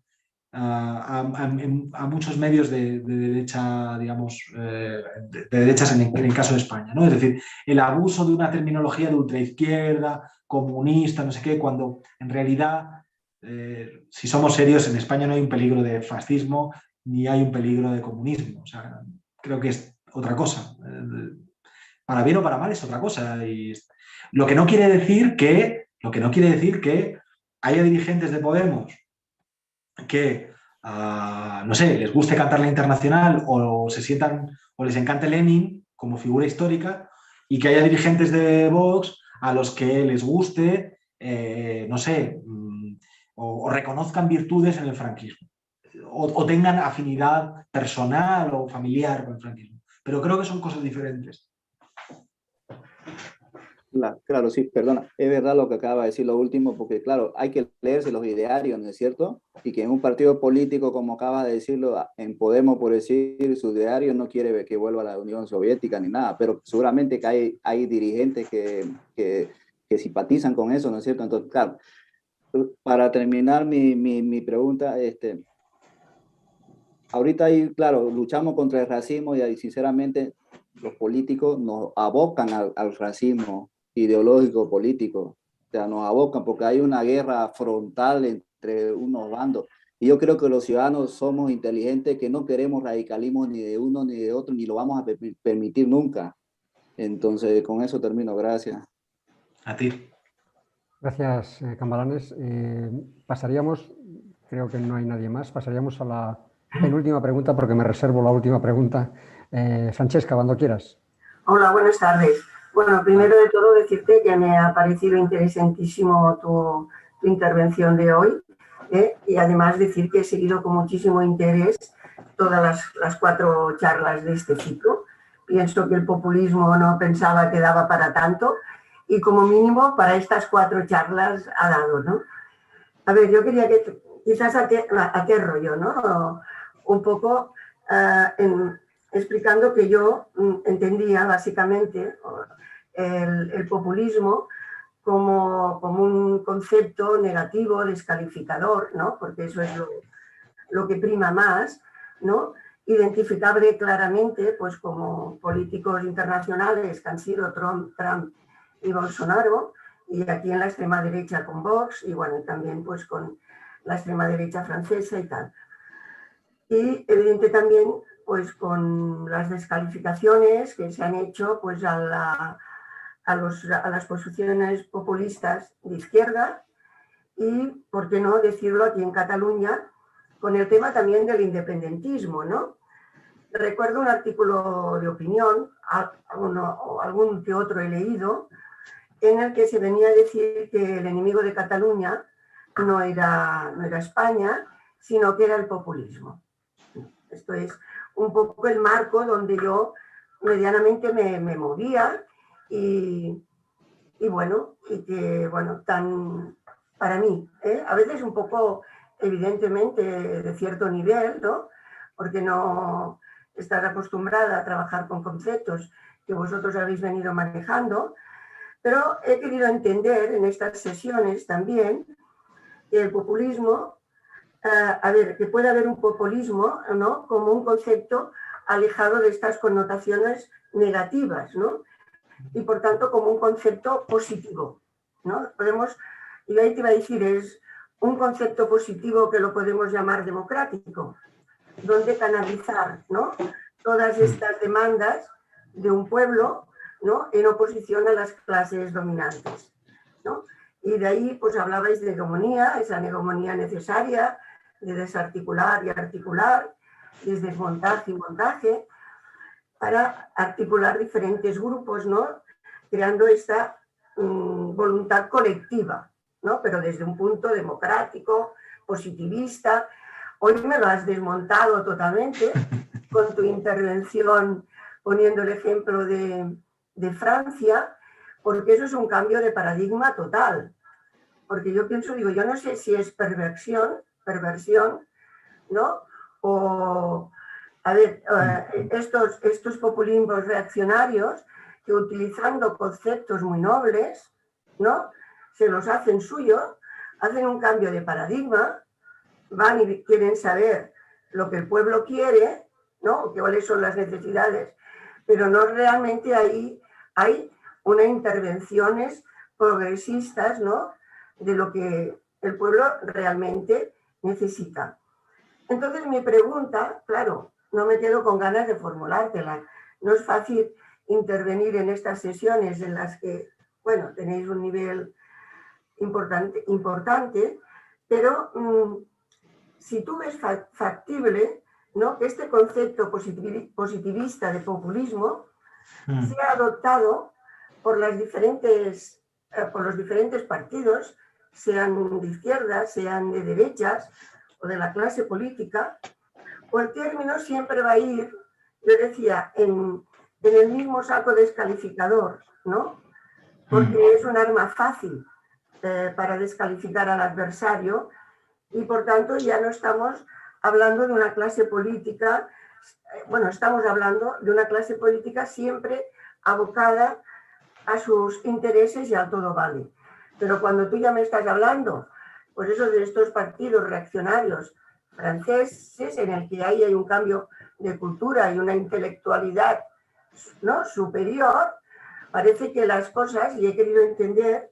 a muchos medios de derecha, digamos, de derechas en el caso de España, ¿no? Es decir, el abuso de una terminología de ultraizquierda, comunista, no sé qué, cuando en realidad, si somos serios, en España no hay un peligro de fascismo ni hay un peligro de comunismo. O sea, creo que es otra cosa. Para bien o para mal es otra cosa. Y lo que no quiere decir que haya dirigentes de Podemos que, no sé, les guste cantar la Internacional o se sientan o les encante Lenin como figura histórica, y que haya dirigentes de Vox a los que les guste, no sé, o reconozcan virtudes en el franquismo, o tengan afinidad personal o familiar con el franquismo. Pero creo que son cosas diferentes. Claro, sí, perdona, es verdad lo que acaba de decir lo último, porque claro, hay que leerse los idearios, ¿no es cierto? Y que en un partido político, como acaba de decirlo, en Podemos, por decir, su ideario no quiere ver que vuelva a la Unión Soviética ni nada, pero seguramente que hay dirigentes que simpatizan con eso, ¿no es cierto? Entonces, claro, para terminar mi pregunta, ahorita claro, luchamos contra el racismo y sinceramente los políticos nos abocan al racismo ideológico político. O sea, nos abocan porque hay una guerra frontal entre unos bandos. Y yo creo que los ciudadanos somos inteligentes, que no queremos radicalismo ni de uno ni de otro, ni lo vamos a permitir nunca. Entonces, con eso termino. Gracias. A ti. Gracias, Cambalanes. Pasaríamos, creo que no hay nadie más, pasaríamos a la penúltima pregunta porque me reservo la última pregunta. Francesca, cuando quieras. Hola, buenas tardes. Bueno, primero de todo decirte que me ha parecido interesantísimo tu intervención de hoy, y además decir que he seguido con muchísimo interés todas las 4 charlas de este ciclo. Pienso que el populismo no pensaba que daba para tanto y como mínimo para estas 4 charlas ha dado, ¿no? A ver, yo quería que quizás aterro yo, ¿no? Un poco explicando que yo entendía básicamente el populismo como un concepto negativo, descalificador, ¿no? Porque eso es lo que prima más, ¿no? Identificable claramente pues, como políticos internacionales que han sido Trump y Bolsonaro, y aquí en la extrema derecha con Vox, y bueno, también pues con la extrema derecha francesa y tal. Y evidente también pues con las descalificaciones que se han hecho pues a las posiciones populistas de izquierda y, por qué no decirlo aquí en Cataluña, con el tema también del independentismo, ¿no? Recuerdo un artículo de opinión, o algún que otro he leído, en el que se venía a decir que el enemigo de Cataluña no era España, sino que era el populismo. Esto es un poco el marco donde yo medianamente me movía y bueno, y que, bueno, para mí, a veces un poco, evidentemente, de cierto nivel, ¿no? Porque no estar acostumbrada a trabajar con conceptos que vosotros habéis venido manejando, pero he querido entender en estas sesiones también que el populismo, a ver, que puede haber un populismo, ¿no? Como un concepto alejado de estas connotaciones negativas, ¿no? Y por tanto como un concepto positivo, ¿no? Y ahí te iba a decir, es un concepto positivo que lo podemos llamar democrático, donde canalizar, ¿no? Todas estas demandas de un pueblo, ¿no? En oposición a las clases dominantes, ¿no? Y de ahí pues hablabais de hegemonía, esa hegemonía necesaria, de desarticular y articular, de desmontaje y montaje, para articular diferentes grupos, ¿no? Creando esta voluntad colectiva, ¿no? Pero desde un punto democrático, positivista. Hoy me lo has desmontado totalmente con tu intervención poniendo el ejemplo de Francia, porque eso es un cambio de paradigma total. Porque yo pienso, digo, yo no sé si es perversión, ¿no? O, a ver, estos populismos reaccionarios que utilizando conceptos muy nobles, ¿no? Se los hacen suyos, hacen un cambio de paradigma, van y quieren saber lo que el pueblo quiere, ¿no? Cuáles son las necesidades, pero no realmente ahí hay unas intervenciones progresistas, ¿no? De lo que el pueblo realmente necesita. Entonces mi pregunta, claro, no me quedo con ganas de formulártela. No es fácil intervenir en estas sesiones en las que, bueno, tenéis un nivel importante, pero si tú ves factible, ¿no? Que este concepto positivista de populismo sea adoptado por los diferentes partidos, sean de izquierdas, sean de derechas o de la clase política, o el término siempre va a ir, yo decía, en el mismo saco descalificador, ¿no? Porque es un arma fácil para descalificar al adversario y por tanto ya no estamos hablando de una clase política, bueno, estamos hablando de una clase política siempre abocada a sus intereses y al todo vale. Pero cuando tú ya me estás hablando, pues eso de estos partidos reaccionarios franceses en el que ahí hay un cambio de cultura y una intelectualidad ¿no?, superior, parece que las cosas, y he querido entender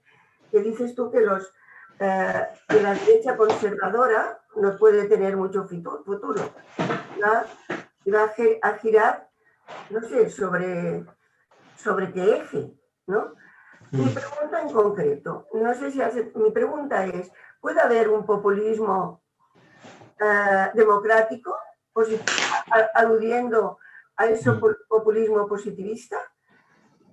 que dices tú que que la derecha conservadora no puede tener mucho futuro. Va a girar, no sé, sobre qué eje, ¿no? Mi pregunta en concreto, no sé si mi pregunta es, ¿puede haber un populismo democrático, aludiendo a ese populismo positivista?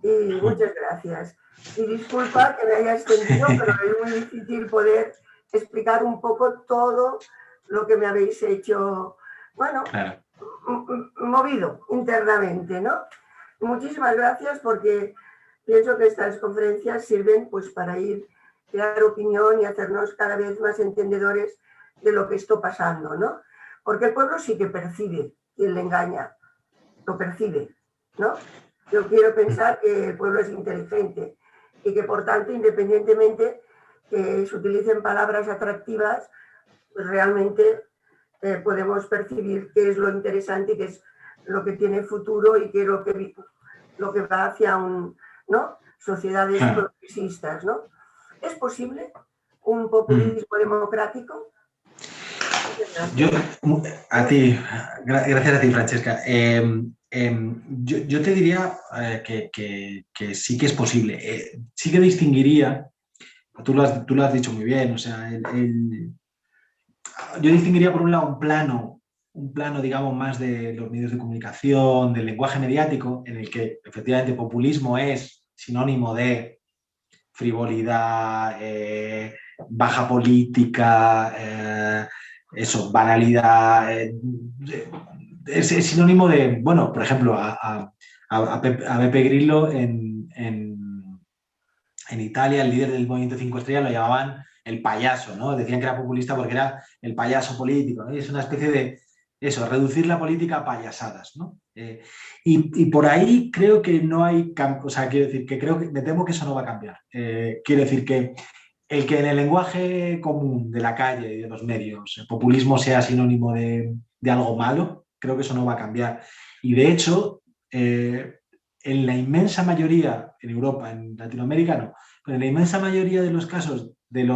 Y muchas gracias. Y disculpa que me haya extendido, pero es muy difícil poder explicar un poco todo lo que me habéis hecho, bueno, Claro. movido internamente, ¿no? Muchísimas gracias, porque pienso que estas conferencias sirven pues para crear opinión y hacernos cada vez más entendedores de lo que está pasando, ¿no? Porque el pueblo sí que percibe quien le engaña, lo percibe, ¿no? Yo quiero pensar que el pueblo es inteligente y que, por tanto, independientemente que se utilicen palabras atractivas, pues realmente podemos percibir qué es lo interesante y qué es lo que tiene futuro y qué es lo que va hacia ¿no?, sociedades progresistas, ¿no? ¿Es posible un populismo democrático? Yo, gracias a ti, Francesca. Yo te diría que sí que es posible. Sí que distinguiría, tú lo has dicho muy bien, o sea, yo distinguiría por un lado un plano, digamos, más de los medios de comunicación, del lenguaje mediático, en el que efectivamente populismo es sinónimo de frivolidad, baja política, banalidad. Es sinónimo de, bueno, por ejemplo, a Beppe Grillo en Italia, el líder del movimiento 5 Estrellas, lo llamaban el payaso, ¿no? Decían que era populista porque era el payaso político, ¿no? Y es una especie de eso, reducir la política a payasadas, ¿no? Y por ahí creo que no hay, o sea, quiero decir que me temo que eso no va a cambiar. Quiero decir que el que en el lenguaje común de la calle y de los medios el populismo sea sinónimo de algo malo, creo que eso no va a cambiar. Y de hecho, en la inmensa mayoría, en Europa, en Latinoamérica no, pero en la inmensa mayoría de los casos, en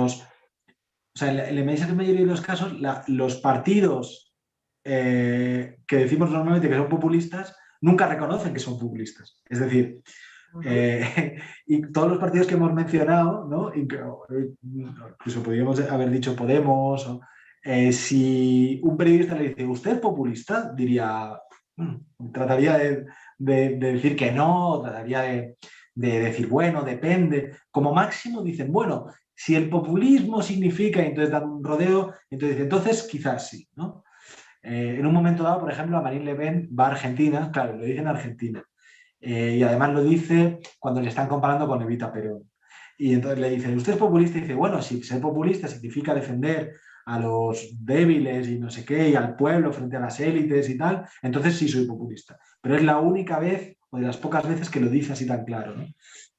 la inmensa mayoría de los casos, los partidos que decimos normalmente que son populistas, nunca reconocen que son populistas. Es decir, y todos los partidos que hemos mencionado, ¿no?, incluso podríamos haber dicho Podemos, si un periodista le dice, ¿usted es populista?, diría, trataría de decir que no, trataría de decir, bueno, depende. Como máximo dicen, bueno, si el populismo significa, y entonces dan un rodeo, entonces quizás sí, ¿no? En un momento dado, por ejemplo, a Marine Le Pen va a Argentina, claro, lo dice en Argentina, y además lo dice cuando le están comparando con Evita Perón. Y entonces le dicen, ¿usted es populista? Y dice, bueno, si ser populista significa defender a los débiles y no sé qué, y al pueblo frente a las élites y tal, entonces sí soy populista. Pero es la única vez, o de las pocas veces, que lo dice así tan claro, ¿no?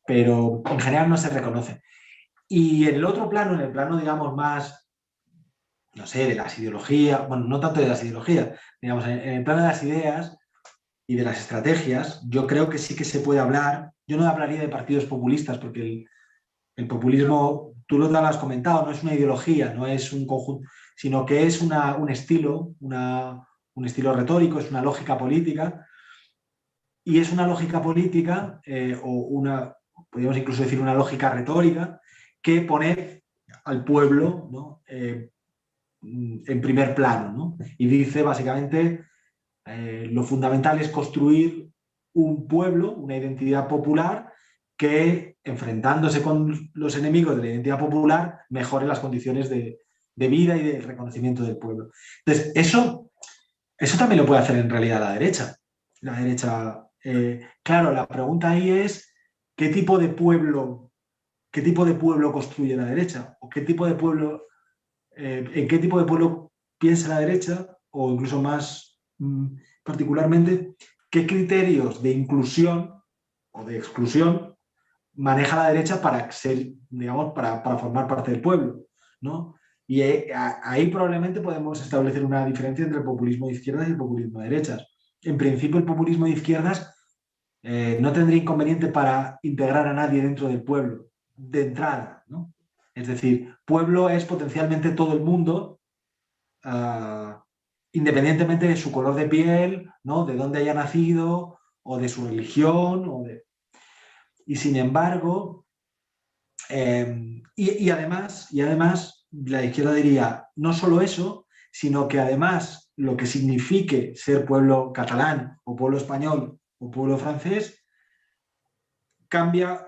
Pero en general no se reconoce. Y en el otro plano, en el plano, digamos, más, no sé, de las ideologías, bueno, no tanto de las ideologías, digamos, en el plano de las ideas y de las estrategias, yo creo que sí que se puede hablar. Yo no hablaría de partidos populistas, porque el populismo, tú lo has comentado, no es una ideología, no es un conjunto, sino que es un estilo, un estilo retórico, es una lógica política, y es una lógica política, podríamos incluso decir una lógica retórica, que pone al pueblo, ¿no?, en primer plano, ¿no? Y dice básicamente lo fundamental es construir un pueblo, una identidad popular que, enfrentándose con los enemigos de la identidad popular, mejore las condiciones de vida y de reconocimiento del pueblo. Entonces, eso también lo puede hacer en realidad la derecha. La derecha, claro, la pregunta ahí es ¿qué tipo de pueblo construye la derecha? ¿O qué tipo de pueblo, en qué tipo de pueblo piensa la derecha? O incluso más particularmente, ¿qué criterios de inclusión o de exclusión maneja la derecha para ser, digamos, para formar parte del pueblo, ¿no? Y ahí probablemente podemos establecer una diferencia entre el populismo de izquierdas y el populismo de derechas. En principio, el populismo de izquierdas no tendría inconveniente para integrar a nadie dentro del pueblo, de entrada, ¿no? Es decir, pueblo es potencialmente todo el mundo, independientemente de su color de piel, ¿no? De dónde haya nacido, o de su religión, y sin embargo, y además, la izquierda diría, no solo eso, sino que además lo que signifique ser pueblo catalán, o pueblo español, o pueblo francés, cambia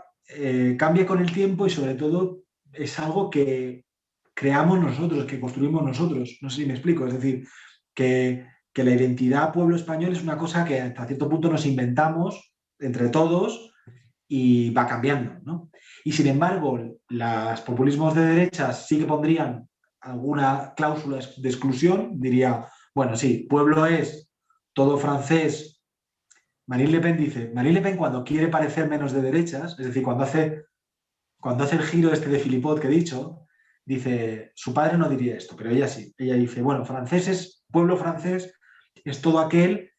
con el tiempo, y sobre todo es algo que creamos nosotros, que construimos nosotros. No sé si me explico. Es decir, que la identidad pueblo español es una cosa que hasta cierto punto nos inventamos entre todos y va cambiando, ¿no? Y sin embargo, los populismos de derechas sí que pondrían alguna cláusula de exclusión. Diría, bueno, sí, pueblo es todo francés. Marine Le Pen dice, Marine Le Pen cuando quiere parecer menos de derechas, es decir, cuando hace el giro este de Philippot que he dicho, dice, su padre no diría esto, pero ella sí. Ella dice, bueno, pueblo francés es todo aquel,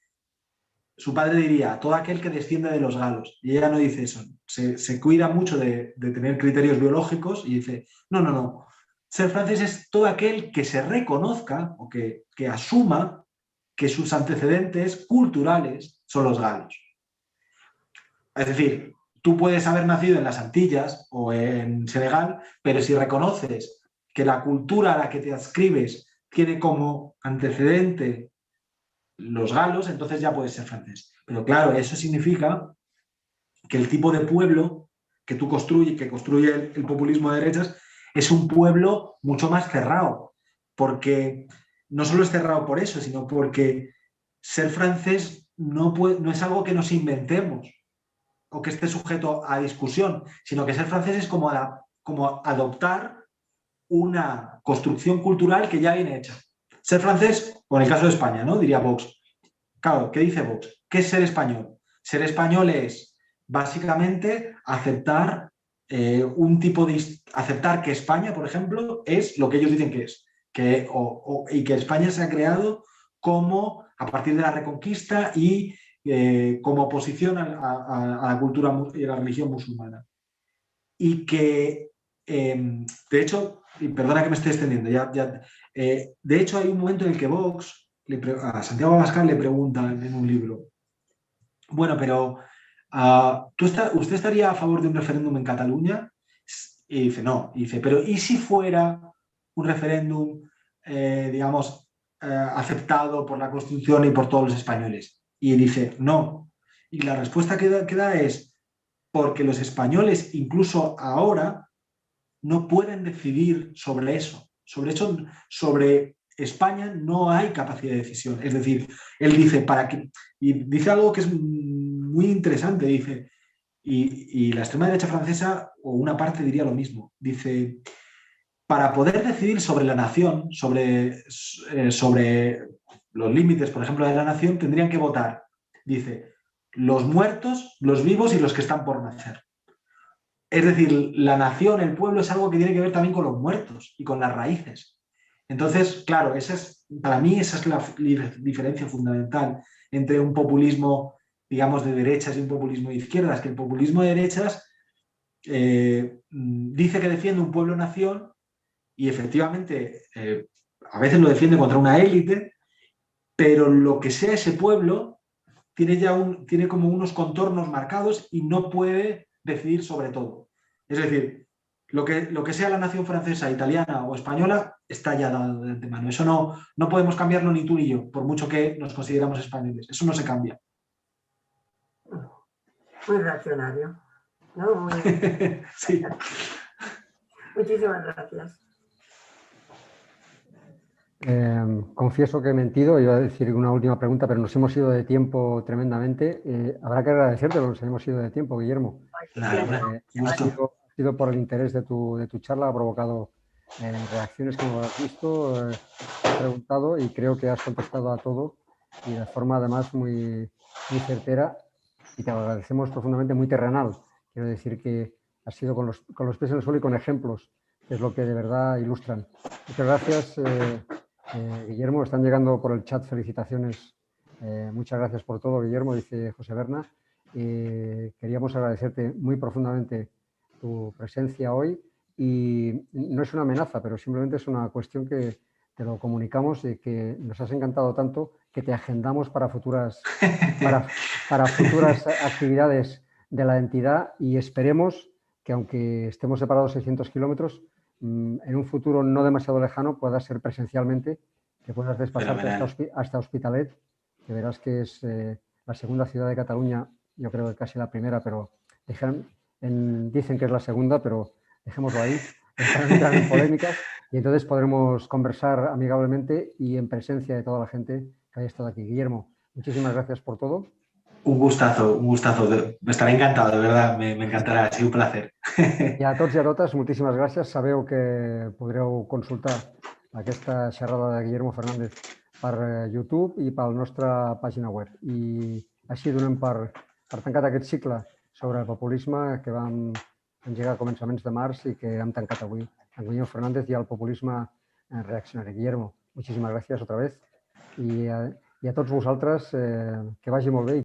su padre diría, todo aquel que desciende de los galos. Y ella no dice eso. Se cuida mucho de tener criterios biológicos y dice, no. Ser francés es todo aquel que se reconozca o que asuma que sus antecedentes culturales son los galos. Es decir, tú puedes haber nacido en las Antillas o en Senegal, pero si reconoces que la cultura a la que te adscribes tiene como antecedente los galos, entonces ya puedes ser francés. Pero claro, eso significa que el tipo de pueblo que tú construyes, que construye el populismo de derechas, es un pueblo mucho más cerrado, porque no solo es cerrado por eso, sino porque ser francés no es algo que nos inventemos o que esté sujeto a discusión, sino que ser francés es como adoptar una construcción cultural que ya viene hecha. Ser francés, o en el caso de España, ¿no? Diría Vox. Claro, ¿qué dice Vox? ¿Qué es ser español? Ser español es básicamente aceptar aceptar que España, por ejemplo, es lo que ellos dicen que es, y que España se ha creado como a partir de la Reconquista y como oposición a la cultura y a la religión musulmana. Y que, de hecho, y perdona que me esté extendiendo, de hecho hay un momento en el que Vox, a Santiago Abascal le pregunta en un libro, bueno, pero ¿usted estaría a favor de un referéndum en Cataluña? Y dice, no. Y dice, pero ¿y si fuera un referéndum, digamos, aceptado por la Constitución y por todos los españoles? Y dice, no. Y la respuesta que da es, porque los españoles, incluso ahora, no pueden decidir sobre eso. Sobre España no hay capacidad de decisión. Es decir, él dice, y dice algo que es muy interesante, dice, y la extrema derecha francesa, o una parte diría lo mismo, dice, para poder decidir sobre la nación, sobre los límites, por ejemplo, de la nación, tendrían que votar, dice, los muertos, los vivos y los que están por nacer. Es decir, la nación, el pueblo, es algo que tiene que ver también con los muertos y con las raíces. Entonces, claro, para mí esa es la diferencia fundamental entre un populismo, digamos, de derechas y un populismo de izquierdas, que el populismo de derechas dice que defiende un pueblo-nación y efectivamente a veces lo defiende contra una élite, pero lo que sea ese pueblo tiene como unos contornos marcados y no puede decidir sobre todo. Es decir, lo que sea la nación francesa, italiana o española está ya dado de antemano. Eso no podemos cambiarlo ni tú ni yo, por mucho que nos consideramos españoles. Eso no se cambia. Muy reaccionario, ¿no? Sí. Muchísimas gracias. Confieso que he mentido, iba a decir una última pregunta, pero nos hemos ido de tiempo tremendamente. Habrá que agradecerte porque nos hemos ido de tiempo, Guillermo. Ha sido por el interés de tu charla, ha provocado reacciones que no has visto, has preguntado y creo que has contestado a todo y de forma además muy, muy certera, y te agradecemos profundamente, muy terrenal. Quiero decir que has sido con los pies en el suelo y con ejemplos, que es lo que de verdad ilustran. Muchas gracias. Guillermo, están llegando por el chat felicitaciones. Muchas gracias por todo, Guillermo, dice José Berna. Queríamos agradecerte muy profundamente tu presencia hoy y no es una amenaza, pero simplemente es una cuestión que te lo comunicamos y que nos has encantado tanto que te agendamos para futuras actividades de la entidad y esperemos que, aunque estemos separados 600 kilómetros, en un futuro no demasiado lejano puedas ser presencialmente, que puedas desplazarte hasta Hospitalet, que verás que es la segunda ciudad de Cataluña, yo creo que casi la primera, pero dicen que es la segunda, pero dejémoslo ahí, para no entrar en polémicas, y entonces podremos conversar amigablemente y en presencia de toda la gente que haya estado aquí. Guillermo, muchísimas gracias por todo. Un gustazo, un gustazo. Estaré encantado, de verdad, me encantarà, ha sigut un placer. I a tots i a totes, moltíssimes gràcies. Sabeu que podreu consultar aquesta xerrada de Guillermo Fernández per YouTube i per la nostra pàgina web. I així donem per tancat aquest cicle sobre el populisme que vam engegar a començaments de març i que hem tancat avui amb Guillermo Fernández i el populisme reaccionari. Guillermo, moltíssimes gràcies otra vez. I a tots vosaltres, que vagi molt bé.